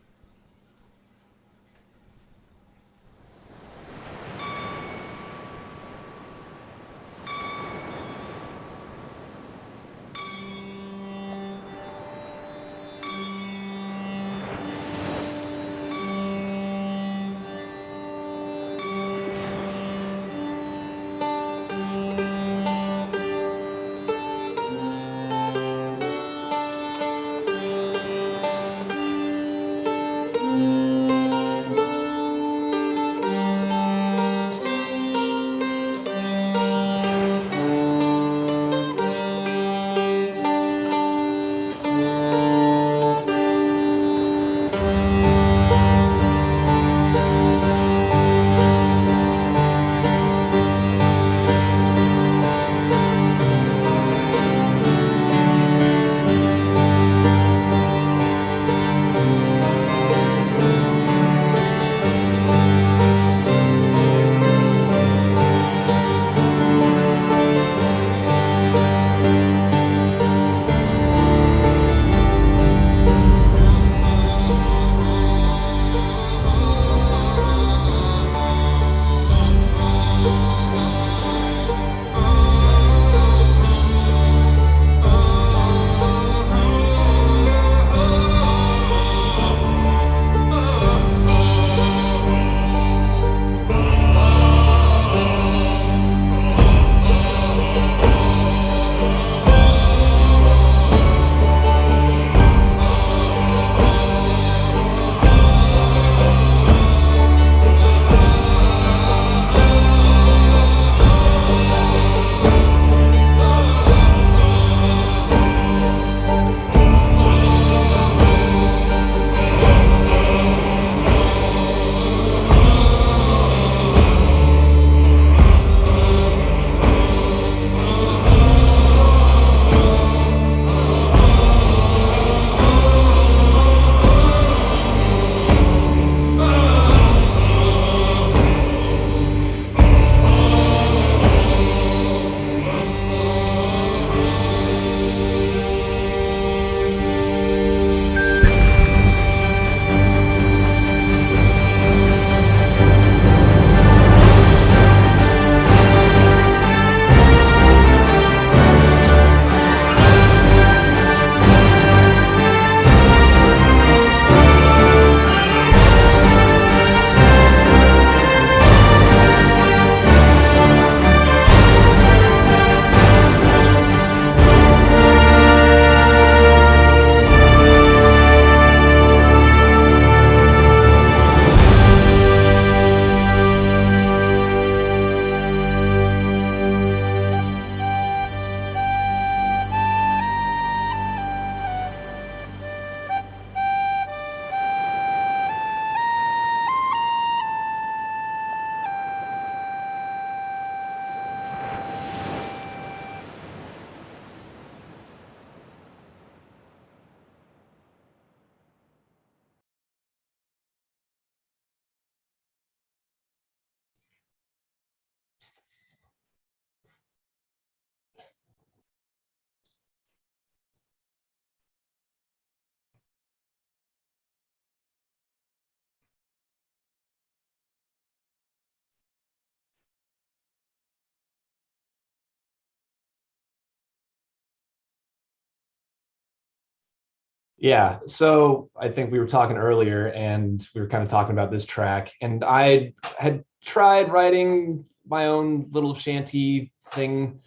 Yeah. So I think we were talking earlier and we were kind of talking about this track. And I had tried writing my own little shanty thing,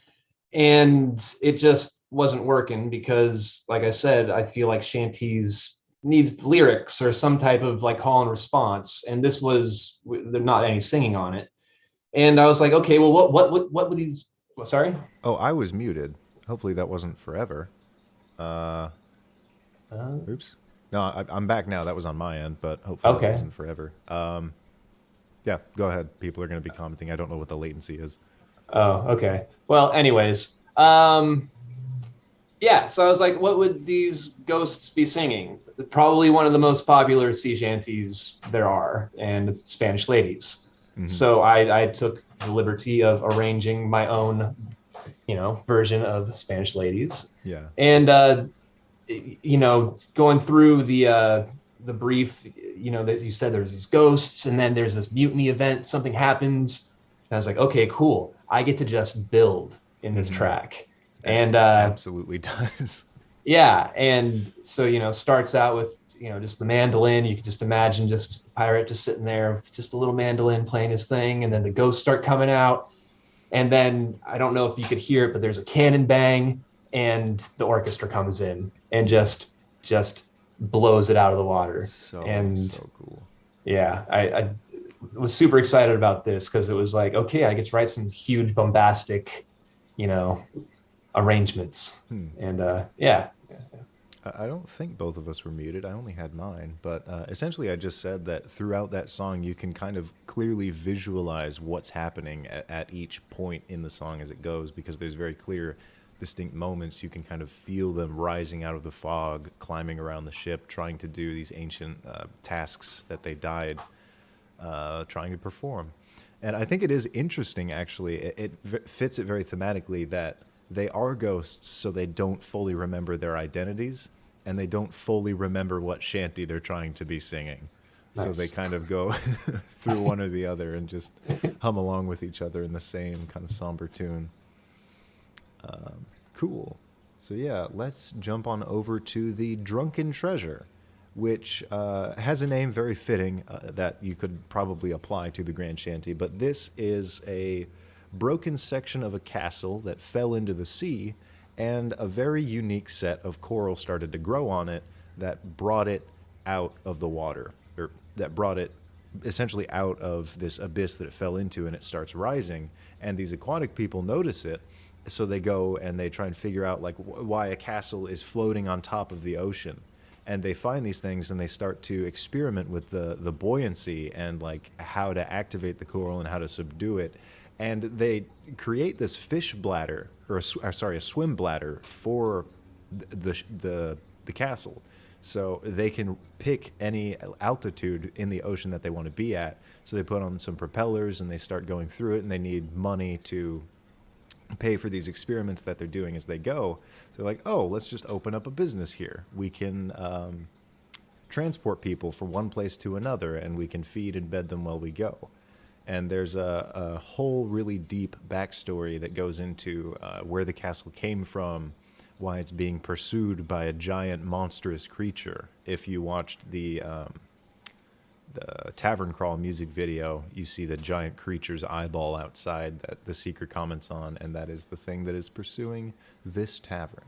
and it just wasn't working because, like I said, I feel like shanties needs lyrics or some type of like call and response. And this was, there's not any singing on it. And I was like, okay, well, what would these, well, sorry?
Oh, I was muted. Hopefully that wasn't forever.
Uh,
Oops. No, I'm back now. That was on my end, but hopefully that
okay.
wasn't forever. Yeah, go ahead. People are going to be commenting. I don't know what the latency is.
Oh, okay. Well, anyways, yeah, so I was like, what would these ghosts be singing? Probably one of the most popular sea shanties there are, and it's Spanish ladies. So I took the liberty of arranging my own, version of Spanish ladies.
Yeah.
And going through the brief, that you said there's these ghosts, and then there's this mutiny event, something happens. And I was like, okay, cool. I get to just build in this track. And
absolutely does.
yeah, and so starts out with just the mandolin. You can just imagine just a pirate just sitting there with just a little mandolin playing his thing, and then the ghosts start coming out, and then I don't know if you could hear it, but there's a cannon bang, and the orchestra comes in and just blows it out of the water.
So cool.
Yeah, I was super excited about this because it was like, okay, I get to write some huge bombastic, arrangements. And yeah.
I don't think both of us were muted. I only had mine. But essentially, I just said that throughout that song, you can kind of clearly visualize what's happening at each point in the song as it goes, because there's very clear, distinct moments. You can kind of feel them rising out of the fog, climbing around the ship, trying to do these ancient tasks that they died trying to perform. And I think it is interesting, actually. It fits it very thematically that they are ghosts, so they don't fully remember their identities, and they don't fully remember what shanty they're trying to be singing. Nice. So they kind of go through one or the other and just hum along with each other in the same kind of somber tune. Cool. So yeah, let's jump on over to the Drunken Treasure, which has a name very fitting that you could probably apply to the Grand Shanty, but this is a broken section of a castle that fell into the sea, and a very unique set of coral started to grow on it that brought it out of the water, or that brought it essentially out of this abyss that it fell into, and it starts rising. And these aquatic people notice it, so they go and they try and figure out like why a castle is floating on top of the ocean. And they find these things and they start to experiment with the buoyancy and like how to activate the coral and how to subdue it. And they create this fish bladder, or a swim bladder for the castle. So they can pick any altitude in the ocean that they want to be at. So they put on some propellers and they start going through it, and they need money to pay for these experiments that they're doing as they go. So they're like, oh, let's just open up a business here. We can transport people from one place to another, and we can feed and bed them while we go. And there's a whole really deep backstory that goes into where the castle came from, why it's being pursued by a giant monstrous creature. If you watched the Tavern Crawl music video, you see the giant creature's eyeball outside that the seeker comments on, and that is the thing that is pursuing this tavern.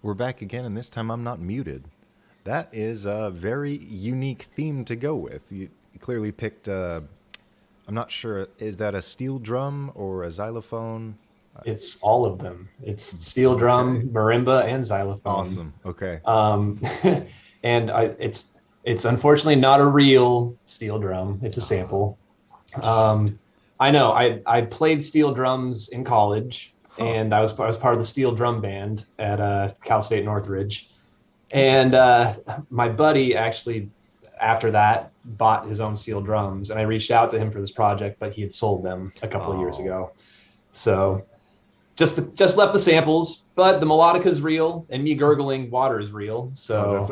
we're back again, and this time I'm not muted. That is a very unique theme to go with. You clearly picked, I'm not sure, is that a steel drum or a xylophone?
It's all of them. It's steel drum, marimba, and xylophone.
Awesome. Okay.
And it's unfortunately not a real steel drum. It's a sample. I know. I played steel drums in college, and I was part of the steel drum band at Cal State Northridge. And my buddy actually, after that, bought his own steel drums, and I reached out to him for this project, but he had sold them a couple of years ago. So just left the samples, but the melodica is real, and me gurgling water is real. So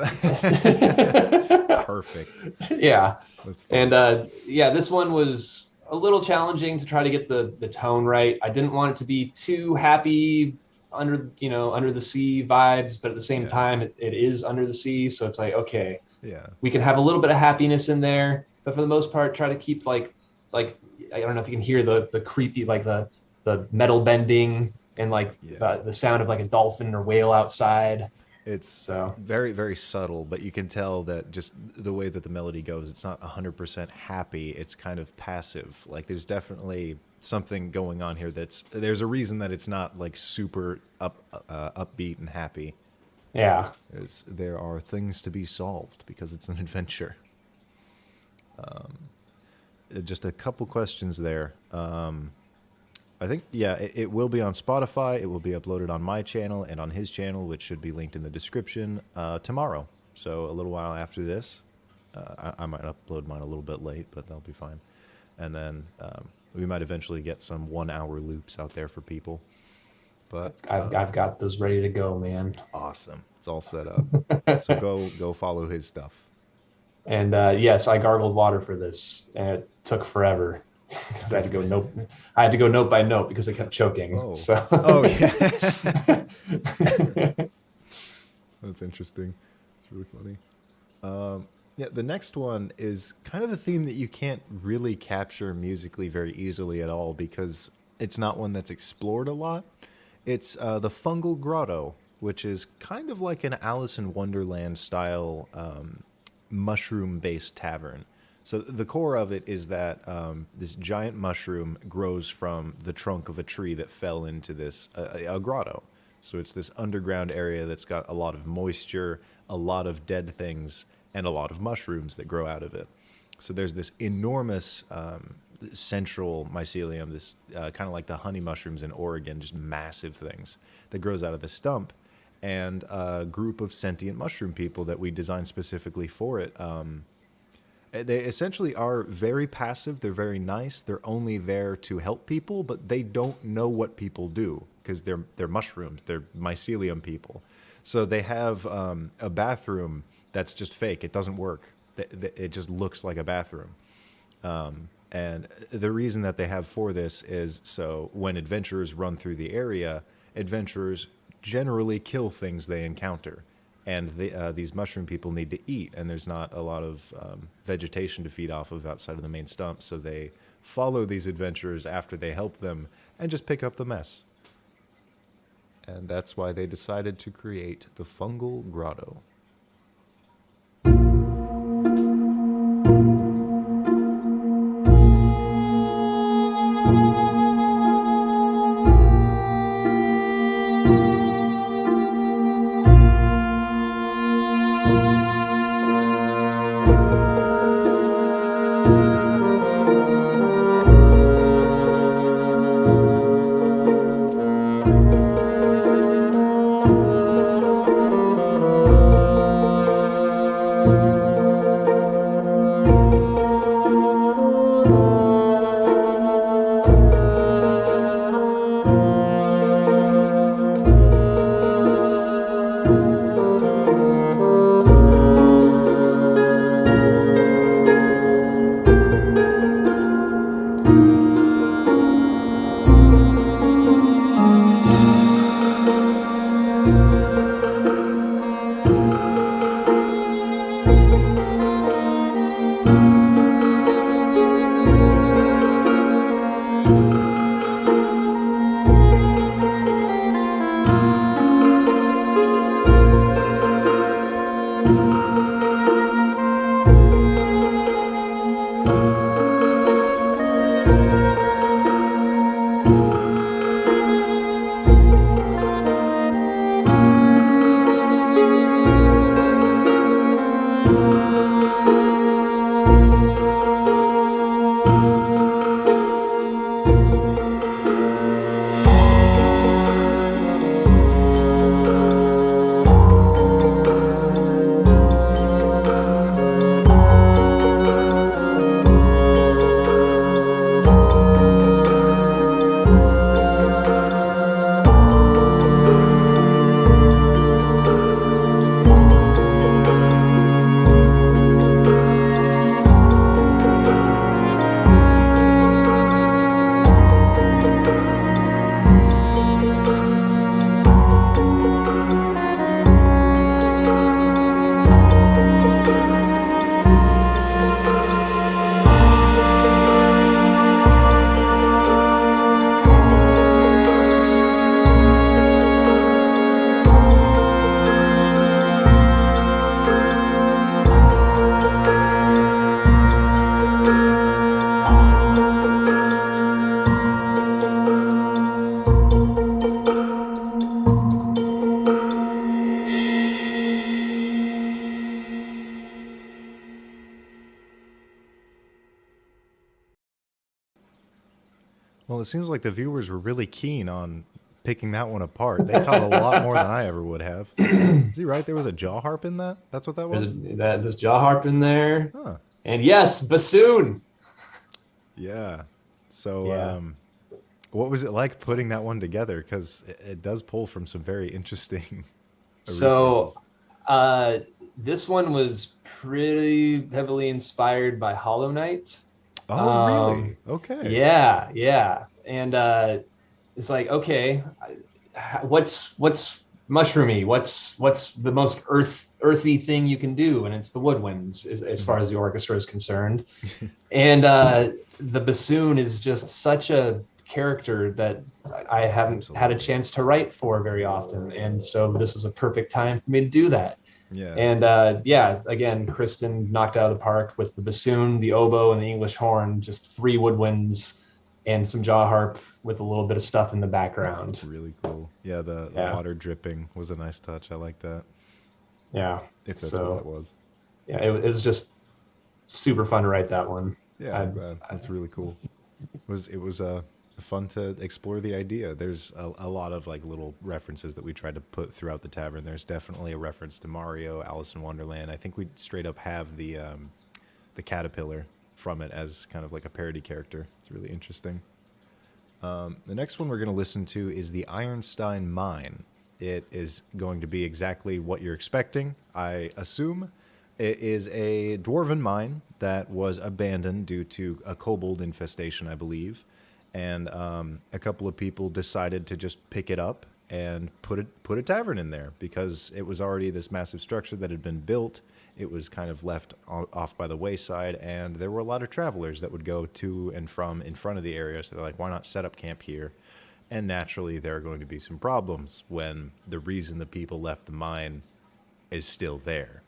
perfect.
Yeah.
That's fun.
And this one was a little challenging to try to get the tone right. I didn't want it to be too happy under the sea vibes, but at the same time it is under the sea, so it's like, okay, we can have a little bit of happiness in there, but for the most part try to keep like I don't know if you can hear the creepy, like the metal bending and like the sound of like a dolphin or whale outside.
It's so very, very subtle, but you can tell that just the way that the melody goes, it's not 100% happy. It's kind of passive. Like there's definitely something going on here there's a reason that it's not like super upbeat and happy.
Yeah.
There are things to be solved because it's an adventure. Just a couple questions there. I think, it will be on Spotify. It will be uploaded on my channel and on his channel, which should be linked in the description tomorrow. So a little while after this. I might upload mine a little bit late, but that'll be fine. And then we might eventually get some 1 hour loops out there for people. But
I've got those ready to go, man.
Awesome. It's all set up. So go follow his stuff.
And yes, I gargled water for this, and it took forever. Because I had to go note by note because I kept choking.
Oh,
so.
Oh yeah. That's interesting. It's really funny. The next one is kind of a theme that you can't really capture musically very easily at all because it's not one that's explored a lot. It's the Fungal Grotto, which is kind of like an Alice in Wonderland style mushroom-based tavern. So the core of it is that this giant mushroom grows from the trunk of a tree that fell into this a grotto. So it's this underground area that's got a lot of moisture, a lot of dead things, and a lot of mushrooms that grow out of it. So there's this enormous central mycelium, this kind of like the honey mushrooms in Oregon, just massive things that grows out of the stump. And a group of sentient mushroom people that we designed specifically for it. They essentially are very passive. They're very nice. They're only there to help people, but they don't know what people do because they're mushrooms. They're mycelium people. So they have a bathroom that's just fake. It doesn't work. It just looks like a bathroom. And the reason that they have for this is so when adventurers run through the area, adventurers generally kill things they encounter. And these mushroom people need to eat, and there's not a lot of vegetation to feed off of outside of the main stump, so they follow these adventurers after they help them and just pick up the mess. And that's why they decided to create the Fungal Grotto. Well, it seems like the viewers were really keen on picking that one apart. They caught a lot more than I ever would have. Is he right? There was a jaw harp in that? That's what that was?
There's jaw harp in there.
Huh.
And yes, bassoon.
Yeah. So,
Yeah.
what was it like putting that one together? Because it does pull from some very interesting
So,
resources.
this one was pretty heavily inspired by Hollow Knight.
Oh, really? Okay.
Yeah. And it's like, okay, what's mushroomy? What's the most earthy thing you can do? And it's the woodwinds as far as the orchestra is concerned. And the bassoon is just such a character that I haven't had a chance to write for very often. And so this was a perfect time for me to do that.
Yeah.
And again, Kristen knocked it out of the park with the bassoon, the oboe, and the English horn, just 3 woodwinds and some jaw harp with a little bit of stuff in the background.
Really cool. Yeah, the water dripping was a nice touch. I like that.
Yeah.
If that's what it was.
Yeah, it was just super fun to write that one.
Yeah, I'm glad. That's really cool. It was fun to explore the idea. There's a lot of like little references that we tried to put throughout the tavern. There's definitely a reference to Mario, Alice in Wonderland. I think we straight up have the caterpillar from it as kind of like a parody character. It's really interesting. The next one we're going to listen to is the Ironstein Mine. It is going to be exactly what you're expecting, I assume. It is a dwarven mine that was abandoned due to a kobold infestation, I believe. And a couple of people decided to just pick it up and put a tavern in there because it was already this massive structure that had been built. It was kind of left off by the wayside, and there were a lot of travelers that would go to and from in front of the area. So they're like, why not set up camp here? And naturally, there are going to be some problems when the reason the people left the mine is still there.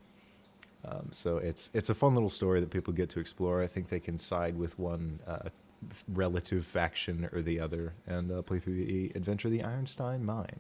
So it's a fun little story that people get to explore. I think they can side with one relative faction or the other and play through the adventure of the Ironstein Mine.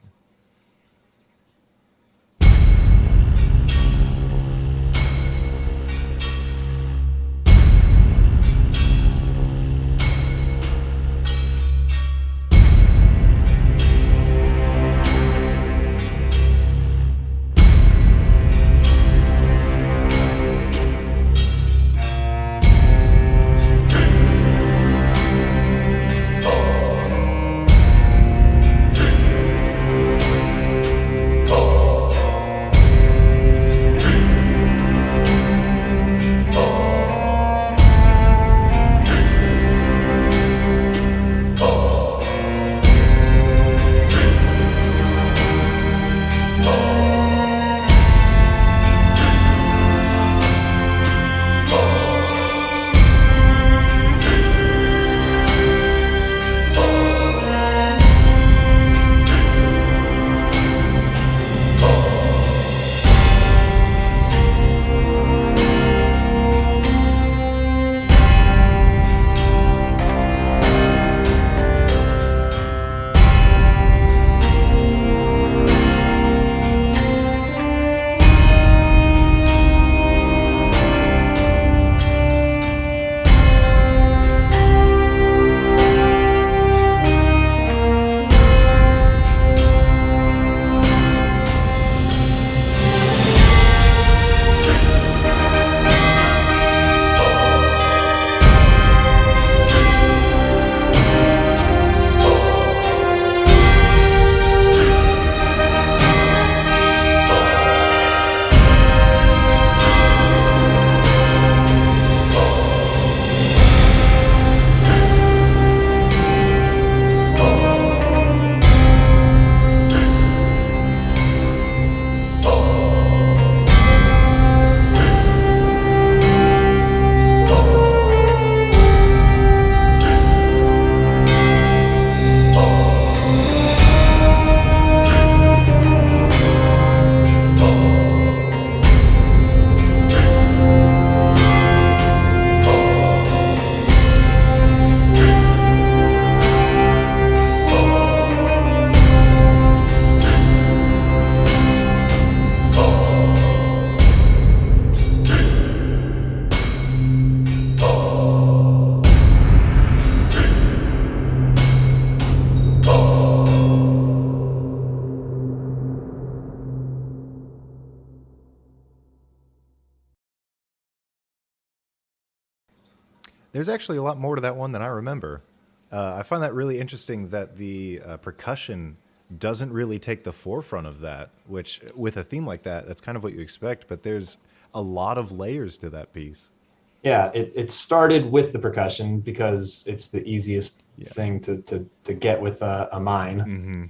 There's actually a lot more to that one than I remember. I find that really interesting that the percussion doesn't really take the forefront of that, which with a theme like that, that's kind of what you expect, but there's a lot of layers to that piece.
Yeah, it started with the percussion because it's the easiest thing to get with a mine.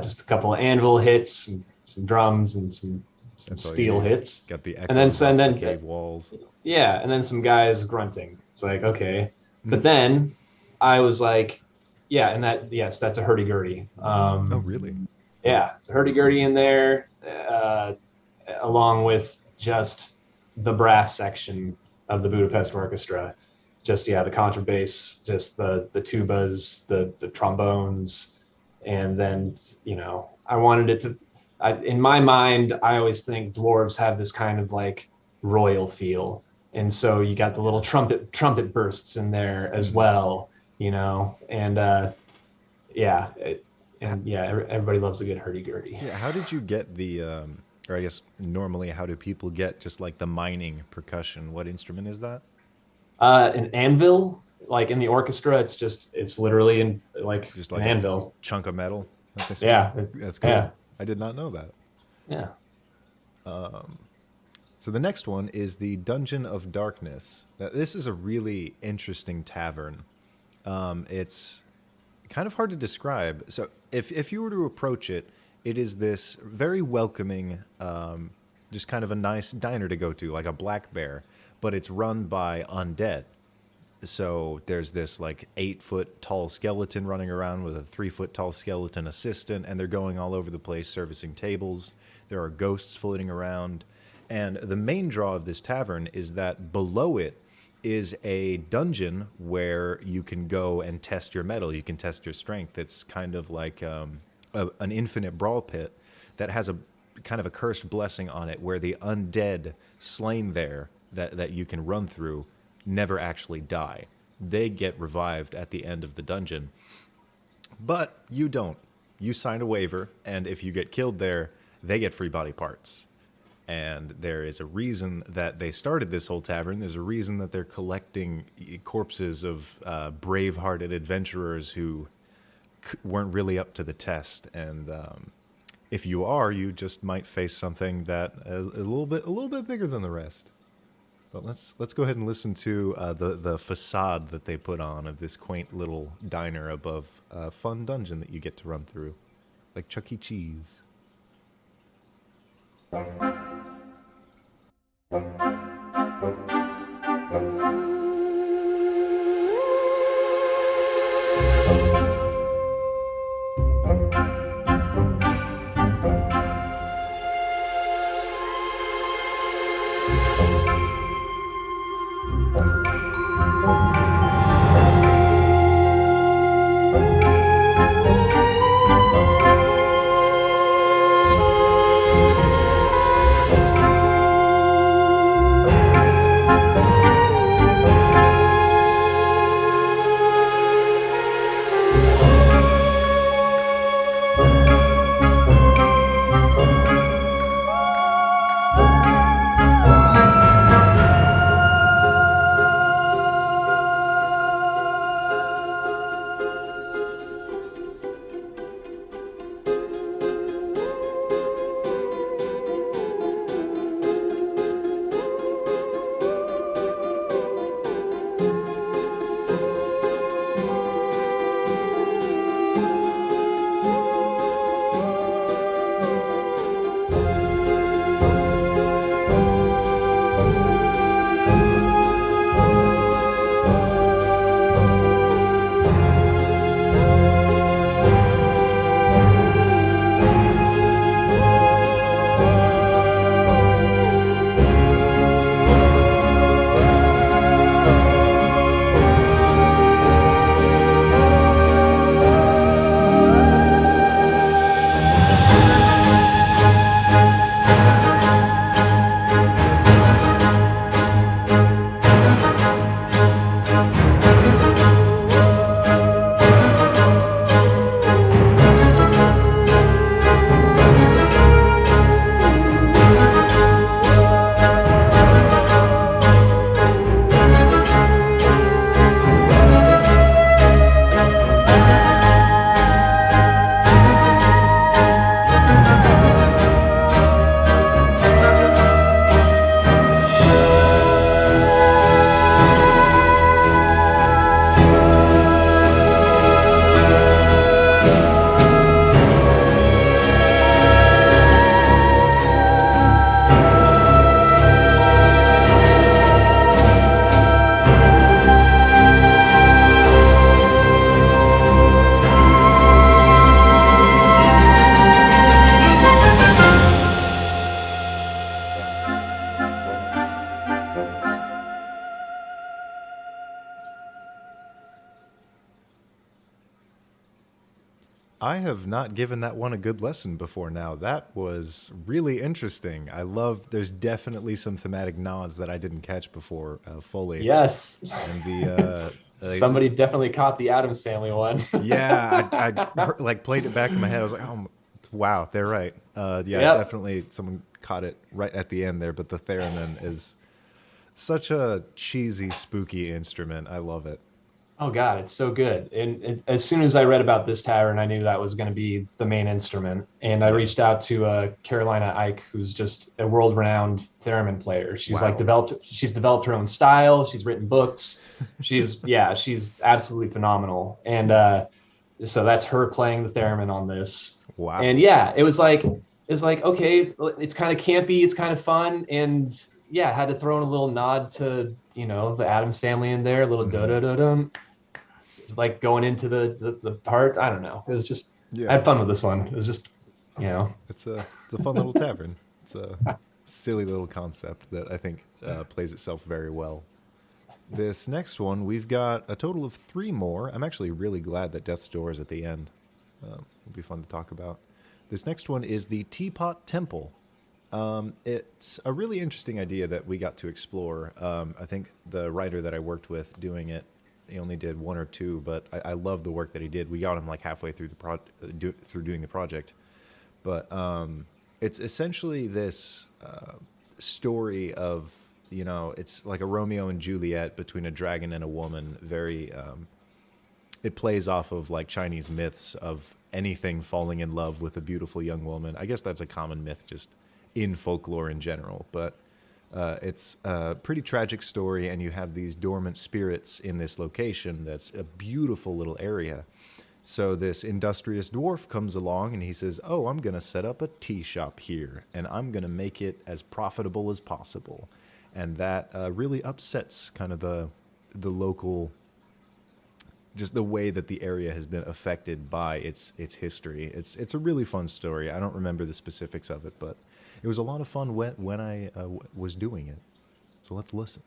Just a couple of anvil hits, some drums, and some steel hits.
Got the
and then
the cave walls.
Yeah, and then some guys grunting. It's like, okay. But then I was like, yeah, and that's a hurdy-gurdy.
Oh, really?
Yeah, it's a hurdy-gurdy in there, along with just the brass section of the Budapest Orchestra. Just, the contrabass, just the tubas, the trombones, and then, I wanted it to, in my mind, I always think dwarves have this kind of like royal feel. And so you got the little trumpet bursts in there as well, and everybody loves a good hurdy-gurdy.
Yeah, how did you get the, or I guess normally how do people get just like the mining percussion? What instrument is that?
An anvil, like in the orchestra, it's literally just like an anvil.
Chunk of metal.
Yeah.
That's cool. Yeah. I did not know that.
Yeah.
So the next one is the Dungeon of Darkness. Now, this is a really interesting tavern. It's kind of hard to describe. So if you were to approach it, it is this very welcoming, just kind of a nice diner to go to, like a Black Bear, but it's run by undead. So there's this like 8-foot tall skeleton running around with a 3-foot tall skeleton assistant, and they're going all over the place servicing tables. There are ghosts floating around. And the main draw of this tavern is that below it is a dungeon where you can go and test your mettle. You can test your strength. It's kind of like an infinite brawl pit that has a kind of a cursed blessing on it where the undead slain there that you can run through never actually die. They get revived at the end of the dungeon. But you don't. You sign a waiver, and if you get killed there, they get free body parts. And there is a reason that they started this whole tavern. There's a reason that they're collecting corpses of brave-hearted adventurers who weren't really up to the test. And if you are, you just might face something that a little bit bigger than the rest. But let's go ahead and listen to the facade that they put on of this quaint little diner above a fun dungeon that you get to run through, like Chuck E. Cheese. I have not given that one a good lesson before now. That was really interesting. There's definitely some thematic nods that I didn't catch before fully.
Yes.
And the,
Somebody definitely caught the Addams Family one.
yeah, I like played it back in my head. I was like, oh, wow, they're right. Yeah,
Yep.
definitely someone caught it right at the end there. But the theremin is such a cheesy, spooky instrument. I love it.
Oh God, it's so good. And as soon as I read about this tavern, I knew that was going to be the main instrument. And I
Yeah.
reached out to Carolina Ike, who's just a world-renowned theremin player. She's
Wow.
she's developed her own style. She's written books. She's absolutely phenomenal. And so that's her playing the theremin on this.
Wow.
And yeah, it's like okay, it's kind of campy, it's kind of fun, and yeah, had to throw in a little nod to the Addams Family in there, a little da da da dum, like going into the part. I don't know. It was just
Yeah.
I had fun with this one. It was just
It's a fun little tavern. It's a silly little concept that I think plays itself very well. This next one, we've got a total of 3 more. I'm actually really glad that Death's Door is at the end. It'll be fun to talk about. This next one is the Teapot Temple. It's a really interesting idea that we got to explore. I think the writer that I worked with doing it, he only did 1 or 2, but I love the work that he did. We got him like halfway through through doing the project. But it's essentially this story of, it's like a Romeo and Juliet between a dragon and a woman. Very, it plays off of like Chinese myths of anything falling in love with a beautiful young woman. I guess that's a common myth just in folklore in general. But it's a pretty tragic story, and you have these dormant spirits in this location that's a beautiful little area. So this industrious dwarf comes along and he says, oh, I'm going to set up a tea shop here, and I'm going to make it as profitable as possible. And that really upsets kind of the local, just the way that the area has been affected by its history. It's a really fun story. I don't remember the specifics of it, but it was a lot of fun when I was doing it. So let's listen.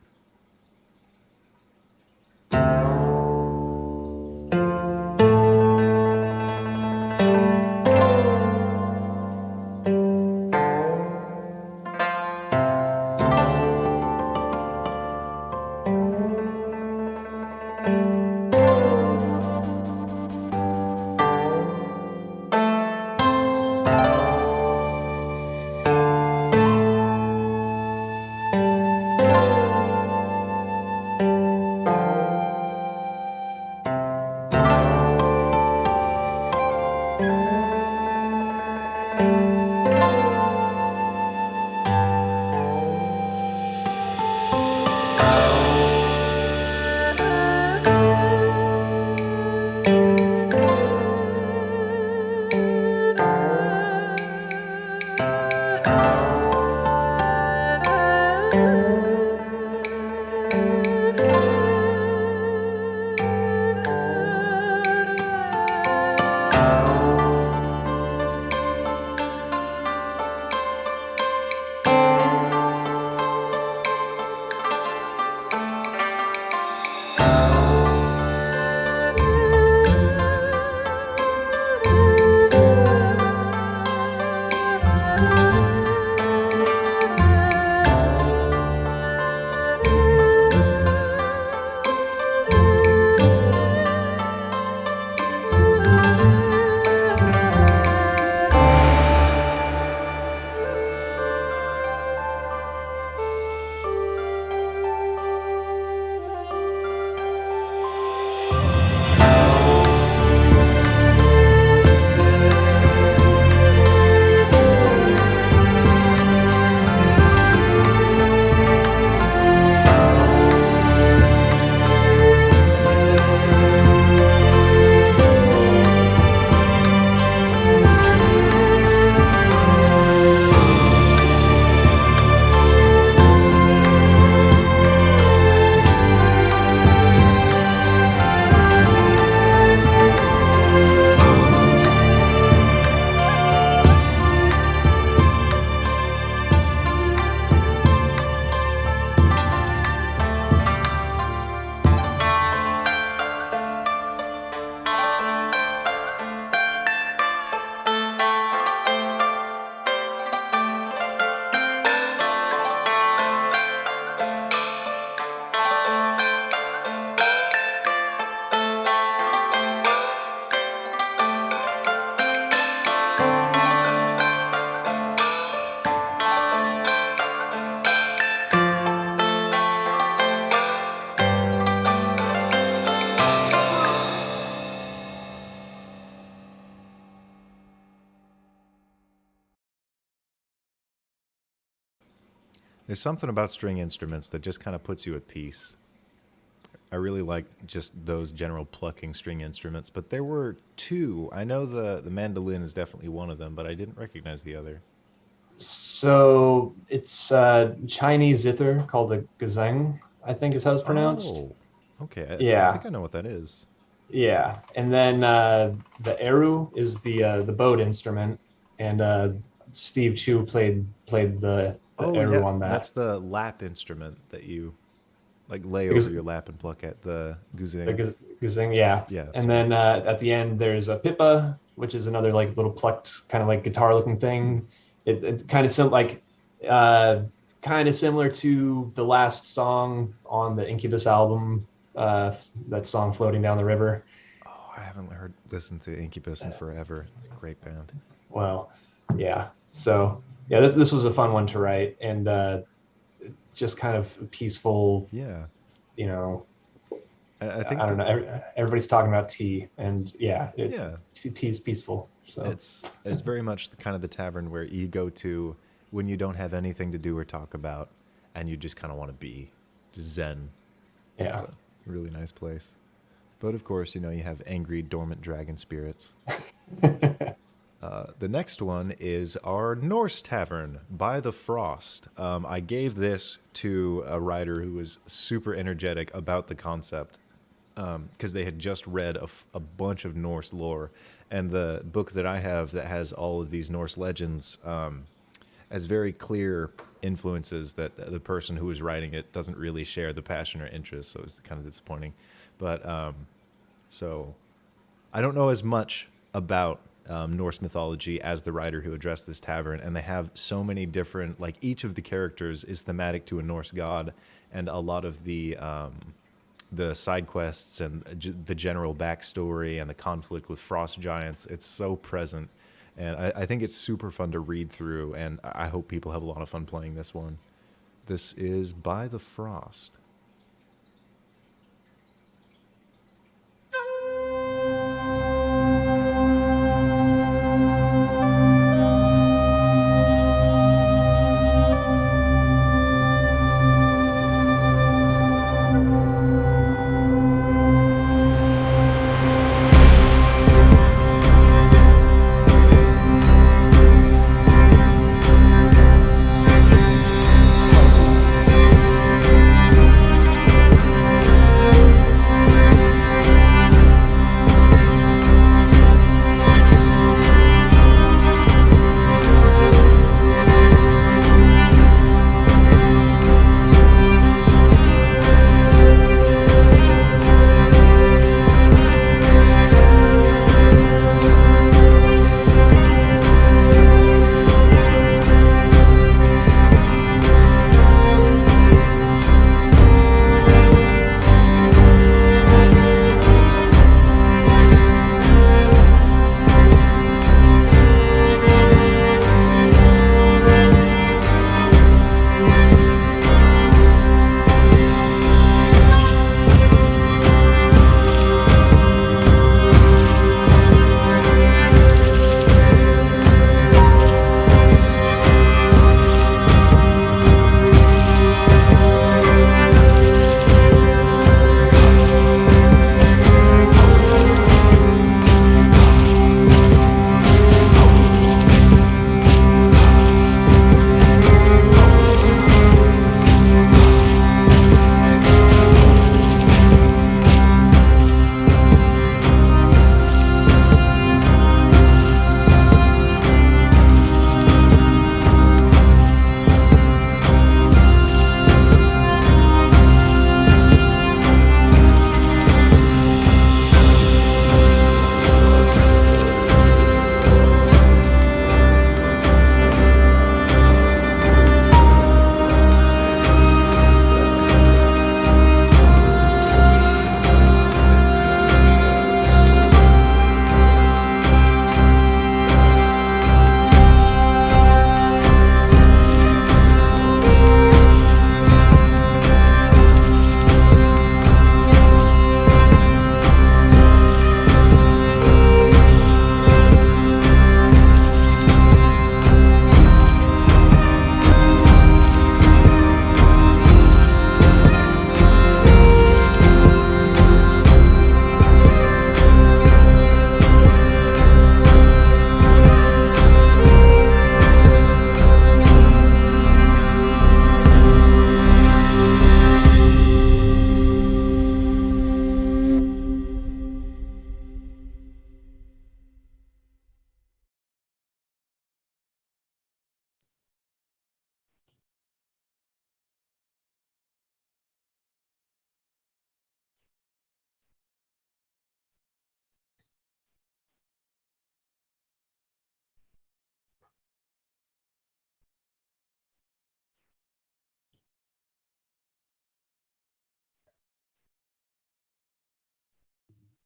There's something about string instruments that just kind of puts you at peace. I really like just those general plucking string instruments, but there were two. I know the mandolin is definitely one of them, but I didn't recognize the other.
So it's Chinese zither called a gazeng, I think is how it's pronounced.
Oh, okay. I
Yeah,
think I know what that is.
yeah. And then the eru is the bowed instrument, and Steve Chu played the
Oh,
eru
yeah.
on
That's
that.
the lap instrument that you like lay over
Because
your lap and pluck at the
the
guzing.
gazing, yeah.
Yeah,
And
sorry.
then at the end there's a pipa, which is another like little plucked kind of like guitar looking thing. It kind of uh, kind of similar to the last song on the Incubus album, that song "Floating Down the River."
Oh, I haven't listened to Incubus in forever. It's a great band.
Well, yeah. So yeah, this was a fun one to write, and just kind of peaceful.
Yeah.
You know,
I think
I don't
that
know. Everybody's talking about tea, and yeah,
yeah,
tea is peaceful. So
it's very much the kind of the tavern where you go to when you don't have anything to do or talk about, and you just kind of want to be just zen. It's
yeah.
a really nice place. But of course, you have angry dormant dragon spirits. The next one is our Norse Tavern by the Frost. I gave this to a writer who was super energetic about the concept because they had just read a bunch of Norse lore. And the book that I have that has all of these Norse legends has very clear influences that the person who was writing it doesn't really share the passion or interest. So it's kind of disappointing. But so I don't know as much about Norse mythology as the writer who addressed this tavern, and they have so many different, like each of the characters is thematic to a Norse god, and a lot of the side quests and the general backstory and the conflict with frost giants, it's so present, and I think it's super fun to read through, and I hope people have a lot of fun playing this one. This is By the Frost.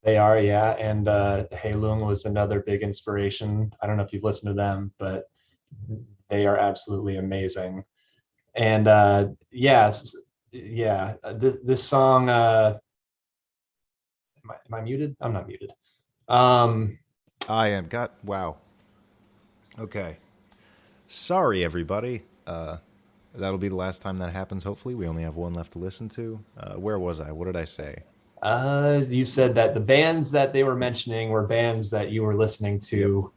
They are, yeah. And Hey Lung was another big inspiration. I don't know if you've listened to them, but they are absolutely amazing. And this song. Am I muted? I'm not muted. Um,
I am. Got wow. Okay. Sorry, everybody. That'll be the last time that happens. Hopefully, we only have one left to listen to. Where was I? What did I say?
you said that the bands that they were mentioning were bands that you were listening
Yep.
to.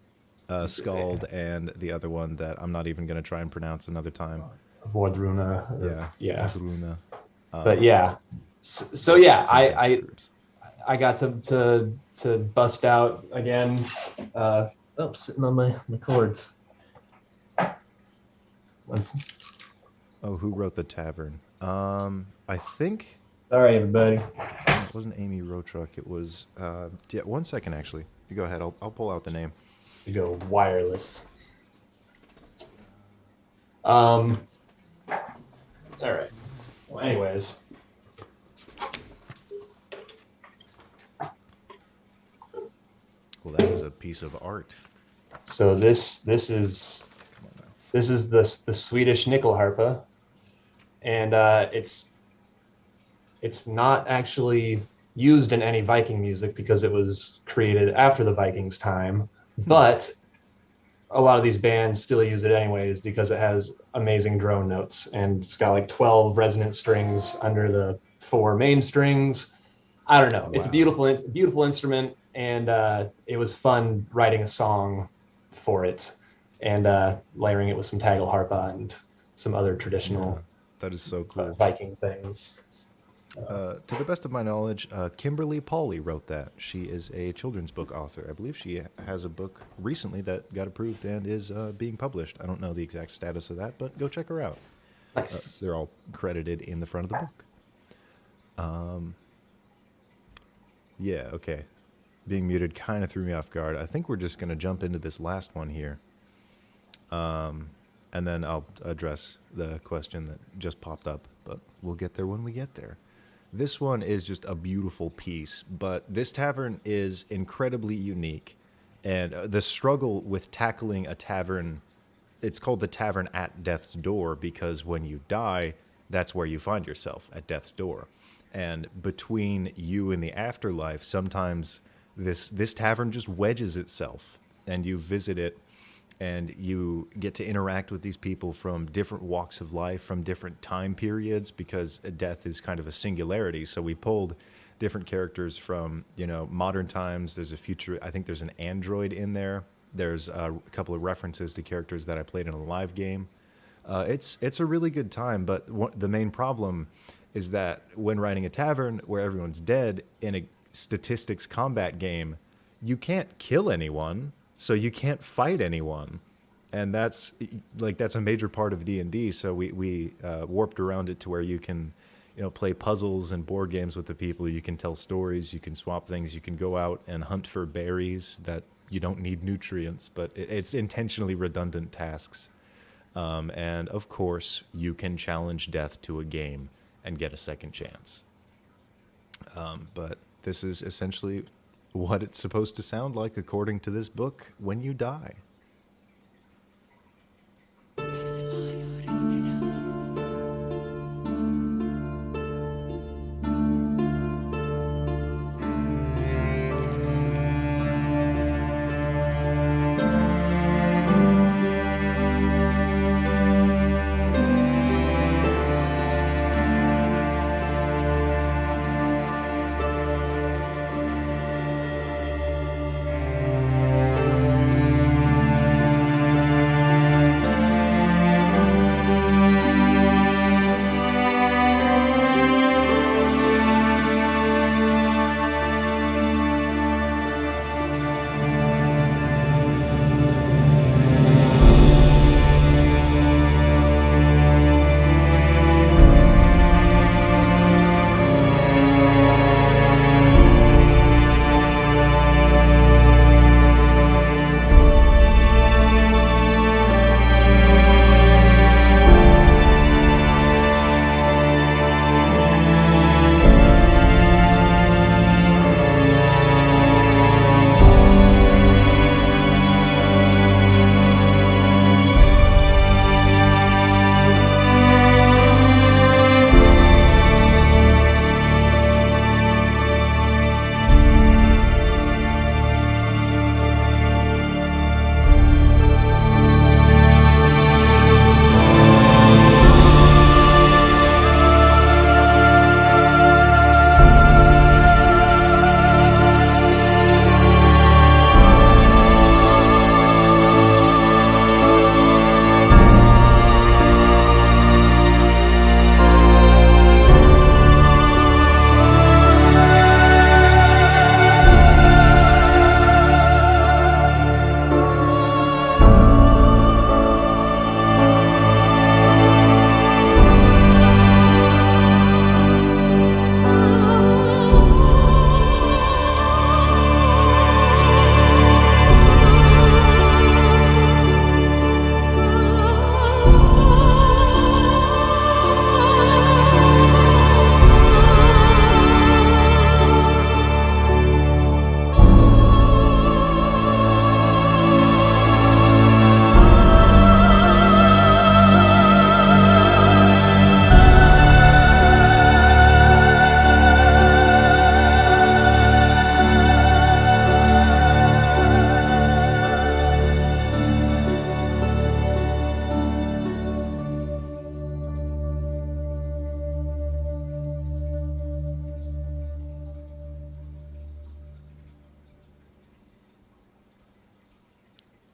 Scald and the other one that I'm not even going to try and pronounce another time.
Vodruna.
Yeah.
Yeah.
Vodruna.
But yeah. So yeah,
Fantastic groups.
I got to bust out again. Sitting on my chords.
Oh, who wrote the Tavern? I think
Sorry, everybody.
it wasn't Amy Rotruck. It was. Yeah, 1 second actually. You go ahead. I'll pull out the name.
You go wireless. All right. Well, anyways.
Well, that is a piece of art.
So this is the Swedish Nyckelharpa, and it's not actually used in any Viking music because it was created after the Vikings' time, but a lot of these bands still use it anyways because it has amazing drone notes, and it's got like 12 resonant strings under the 4 main strings. I don't know. It's a beautiful instrument, and it was fun writing a song for it and layering it with some Tagelharpa and some other traditional
that is so cool.
Viking things.
To the best of my knowledge, Kimberly Pauley wrote that. She is a children's book author. I believe she has a book recently that got approved and is being published. I don't know the exact status of that, but go check her out.
Nice.
They're all credited in the front of the book. Yeah, okay. Being muted kind of threw me off guard. I think we're just going to jump into this last one here. And then I'll address the question that just popped up, but we'll get there when we get there. This one is just a beautiful piece, but this tavern is incredibly unique. And the struggle with tackling a tavern, it's called the Tavern at Death's Door because when you die, that's where you find yourself, at death's door. And between you and the afterlife, sometimes this tavern just wedges itself, and you visit it, and you get to interact with these people from different walks of life, from different time periods, because death is kind of a singularity. So we pulled different characters from, modern times. There's a future. I think there's an android in there. There's a couple of references to characters that I played in a live game. It's a really good time, but the main problem is that when writing a tavern where everyone's dead in a statistics combat game, you can't kill anyone, so you can't fight anyone. And that's a major part of D&D, so we warped around it to where you can play puzzles and board games with the people. You can tell stories, you can swap things, you can go out and hunt for berries that you don't need nutrients, but it's intentionally redundant tasks. And of course, you can challenge death to a game and get a second chance. But this is essentially what it's supposed to sound like according to this book when you die.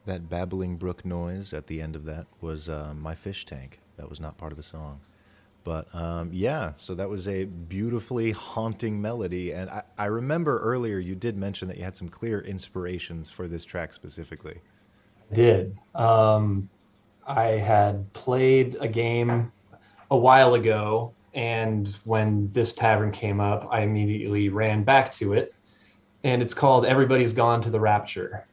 That babbling brook noise at the end of that was my fish tank. That was not part of the song. But yeah, so that was a beautifully haunting melody. And I remember earlier you did mention that you had some clear inspirations for this track specifically.
Did. I had played a game a while ago, and when this tavern came up, I immediately ran back to it. And it's called Everybody's Gone to the Rapture.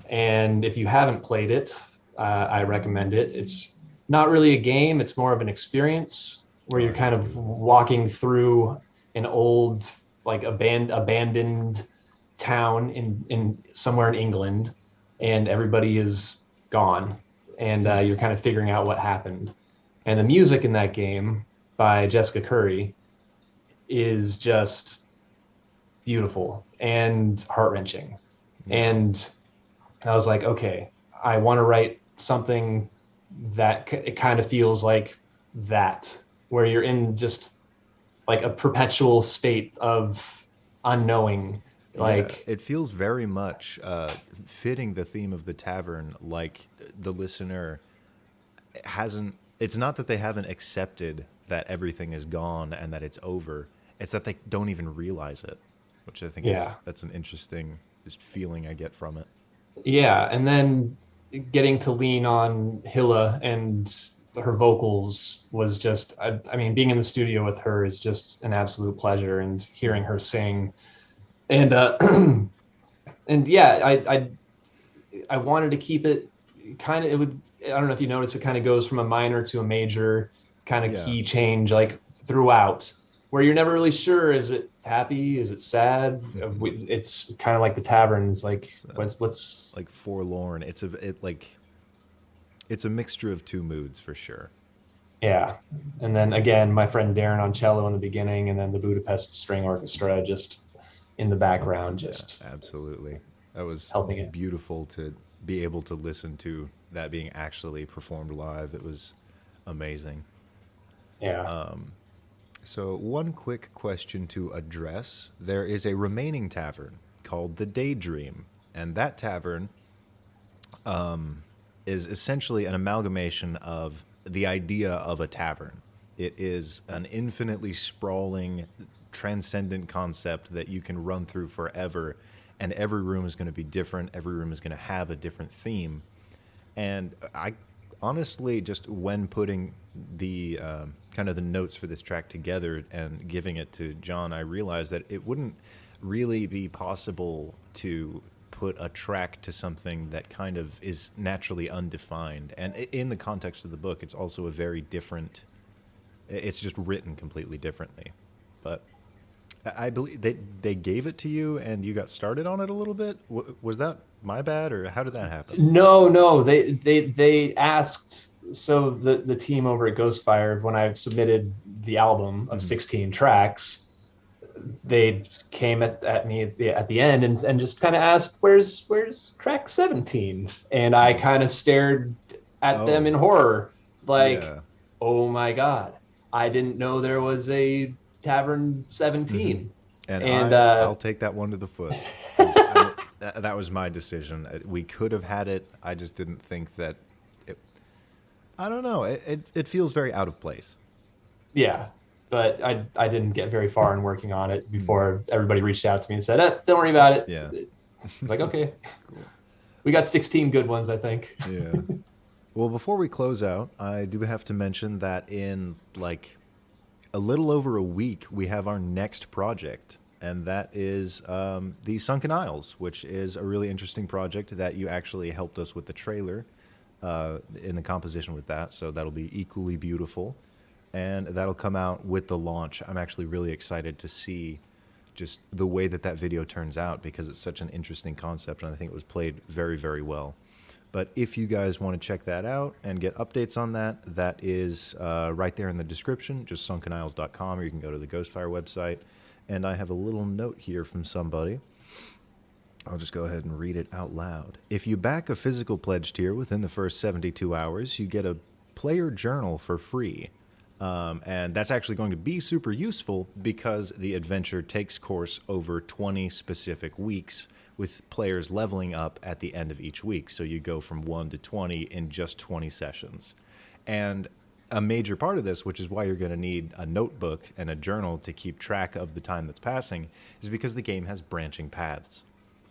And if you haven't played it, I recommend it. It's not really a game, it's more of an experience where you're kind of walking through an old, like abandoned town in somewhere in England, and everybody is gone, and you're kind of figuring out what happened. And the music in that game by Jessica Curry is just beautiful and heart-wrenching. And I was like, okay, I want to write something that it kind of feels like that, where you're in just like a perpetual state of unknowing. Like,
it feels very much fitting the theme of the tavern. Like the listener hasn't. It's not that they haven't accepted that everything is gone and that it's over. It's that they don't even realize it, which I think that's an interesting just feeling I get from it.
Yeah, and then getting to lean on Hilla and her vocals was just, I mean, being in the studio with her is just an absolute pleasure, and hearing her sing. And and yeah, I wanted to keep it kind of, it would, I don't know if you notice, it kind of goes from a minor to a major kind of key change, like throughout, where you're never really sure, is it happy, is it sad? It's kind of like the Taverns, like what's
like forlorn. It's a mixture of two moods for sure.
Yeah. And then again, my friend Darren on cello in the beginning, and then the Budapest String Orchestra just in the background, just
absolutely. That was
helping it.
Beautiful to be able to listen to that being actually performed live. It was amazing.
Yeah.
So one quick question to address. There is a remaining tavern called the Daydream, and that tavern is essentially an amalgamation of the idea of a tavern. It is an infinitely sprawling, transcendent concept that you can run through forever, and every room is going to be different. Every room is going to have a different theme. And I honestly, just when putting the kind of the notes for this track together and giving it to John, I realized that it wouldn't really be possible to put a track to something that kind of is naturally undefined. And in the context of the book, it's also a very different, it's just written completely differently. But I believe they gave it to you and you got started on it a little bit. Was that my bad, or how did that happen?
No, they asked, so the team over at Ghostfire, when I submitted the album of 16 tracks, they came at me at the end and just kind of asked, where's track 17? And I kind of stared at them in horror, like, oh my God, I didn't know there was a Tavern 17.
And I'll take that one to the foot. That was my decision. We could have had it. I just didn't think that I don't know. It feels very out of place.
Yeah, but I didn't get very far in working on it before everybody reached out to me and said, don't worry about it.
Yeah.
Like, okay. Cool. We got 16 good ones, I think.
Yeah. Well, before we close out, I do have to mention that in like a little over a week, we have our next project, and that is the Sunken Isles, which is a really interesting project that you actually helped us with the trailer in the composition with that, so that'll be equally beautiful, and that'll come out with the launch. I'm actually really excited to see just the way that video turns out, because it's such an interesting concept, and I think it was played very, very well. But if you guys want to check that out and get updates on that, that is right there in the description, just sunkenisles.com, or you can go to the Ghostfire website. And I have a little note here from somebody. I'll just go ahead and read it out loud. If you back a physical pledge tier within the first 72 hours, you get a player journal for free. And that's actually going to be super useful because the adventure takes course over 20 specific weeks, with players leveling up at the end of each week. So you go from 1 to 20 in just 20 sessions. And a major part of this, which is why you're going to need a notebook and a journal to keep track of the time that's passing, is because the game has branching paths.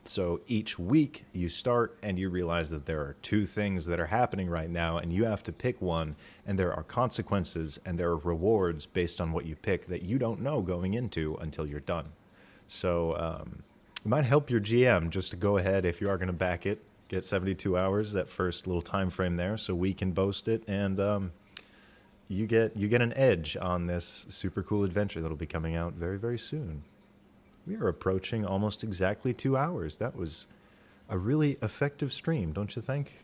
So each week you start and you realize that there are 2 things that are happening right now, and you have to pick one, and there are consequences and there are rewards based on what you pick that you don't know going into until you're done. So it might help your GM just to go ahead, if you are going to back it, get 72 hours, that first little time frame there, so we can boast it, and you get an edge on this super cool adventure that'll be coming out very, very soon. We are approaching almost exactly 2 hours. That was a really effective stream, don't you think?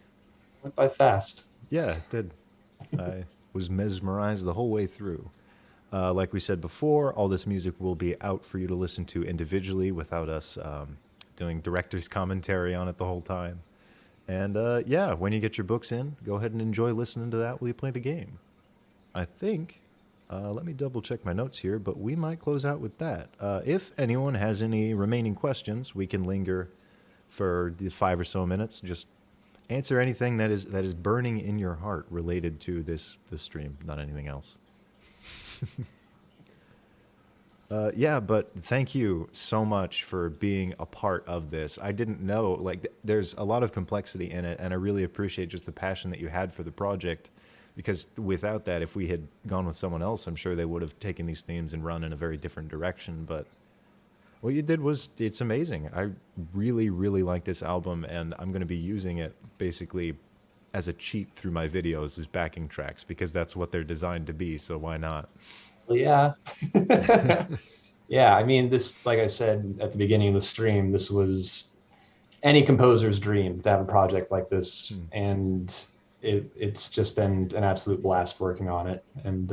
Went by fast.
Yeah, it did. I was mesmerized the whole way through. Like we said before, all this music will be out for you to listen to individually without us doing director's commentary on it the whole time. And yeah, when you get your books in, go ahead and enjoy listening to that while you play the game. I think, let me double check my notes here, but we might close out with that. If anyone has any remaining questions, we can linger for the 5 or so minutes. Just answer anything that is burning in your heart related to this stream, not anything else. Yeah, but thank you so much for being a part of this. I didn't know, like, there's a lot of complexity in it, and I really appreciate just the passion that you had for the project. Because without that, if we had gone with someone else, I'm sure they would have taken these themes and run in a very different direction. But what you did was, it's amazing. I really, really like this album, and I'm going to be using it basically as a cheat through my videos as backing tracks, because that's what they're designed to be, so why not?
Well, yeah. Yeah, I mean, this, like I said at the beginning of the stream, this was any composer's dream to have a project like this. And it's just been an absolute blast working on it. And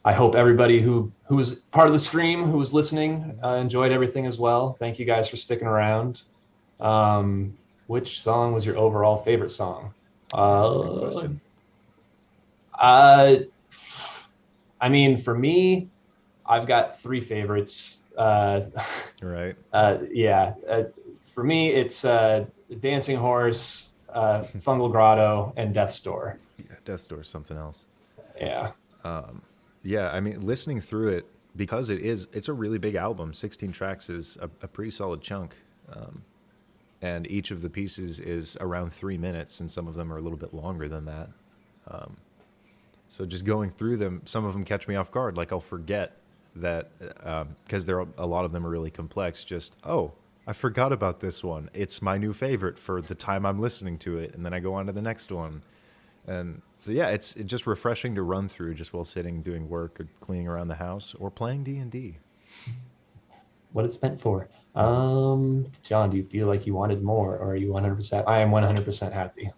I hope everybody who was part of the stream, who was listening, enjoyed everything as well. Thank you guys for sticking around. Which song was your overall favorite song?
That's a good question.
I mean, for me, I've got 3 favorites.
Right.
Yeah. For me, it's Dancing Horse, Fungal Grotto, and Death's Door.
Yeah, Death's Door is something else.
Yeah.
Yeah, I mean, listening through it, because it's a really big album. 16 tracks is a pretty solid chunk. And each of the pieces is around 3 minutes, and some of them are a little bit longer than that. So just going through them, some of them catch me off guard. Like, I'll forget that, because a lot of them are really complex. Just, oh, I forgot about this one. It's my new favorite for the time I'm listening to it. And then I go on to the next one. And so, yeah, it's just refreshing to run through just while sitting, doing work, or cleaning around the house, or playing D&D.
What it's meant for. John, do you feel like you wanted more, or are you 100%? I am 100% happy.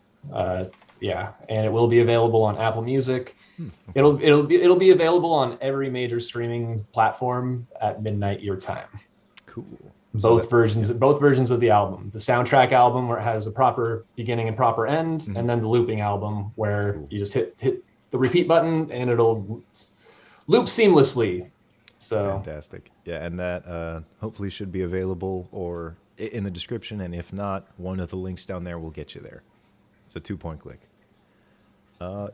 Yeah, and it will be available on Apple Music. Okay. It'll be available on every major streaming platform at midnight your time.
Cool.
Both versions of the album. The soundtrack album, where it has a proper beginning and proper end, and then the looping album, where you just hit the repeat button and it'll loop seamlessly. So
fantastic. Yeah, and that hopefully should be available or in the description, and if not, one of the links down there will get you there. It's a 2-point click.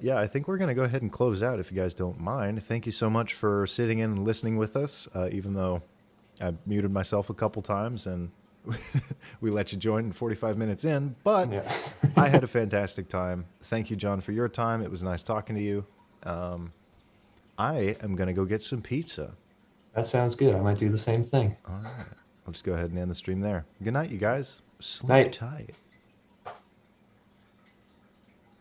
Yeah, I think we're going to go ahead and close out if you guys don't mind. Thank you so much for sitting in and listening with us, even though I muted myself a couple times and we let you join 45 minutes in, but yeah. I had a fantastic time. Thank you, John, for your time. It was nice talking to you. I am going to go get some pizza.
That sounds good. I might do the same thing.
All right. I'll just go ahead and end the stream there. Good night, you guys. Sleep
night.
tight.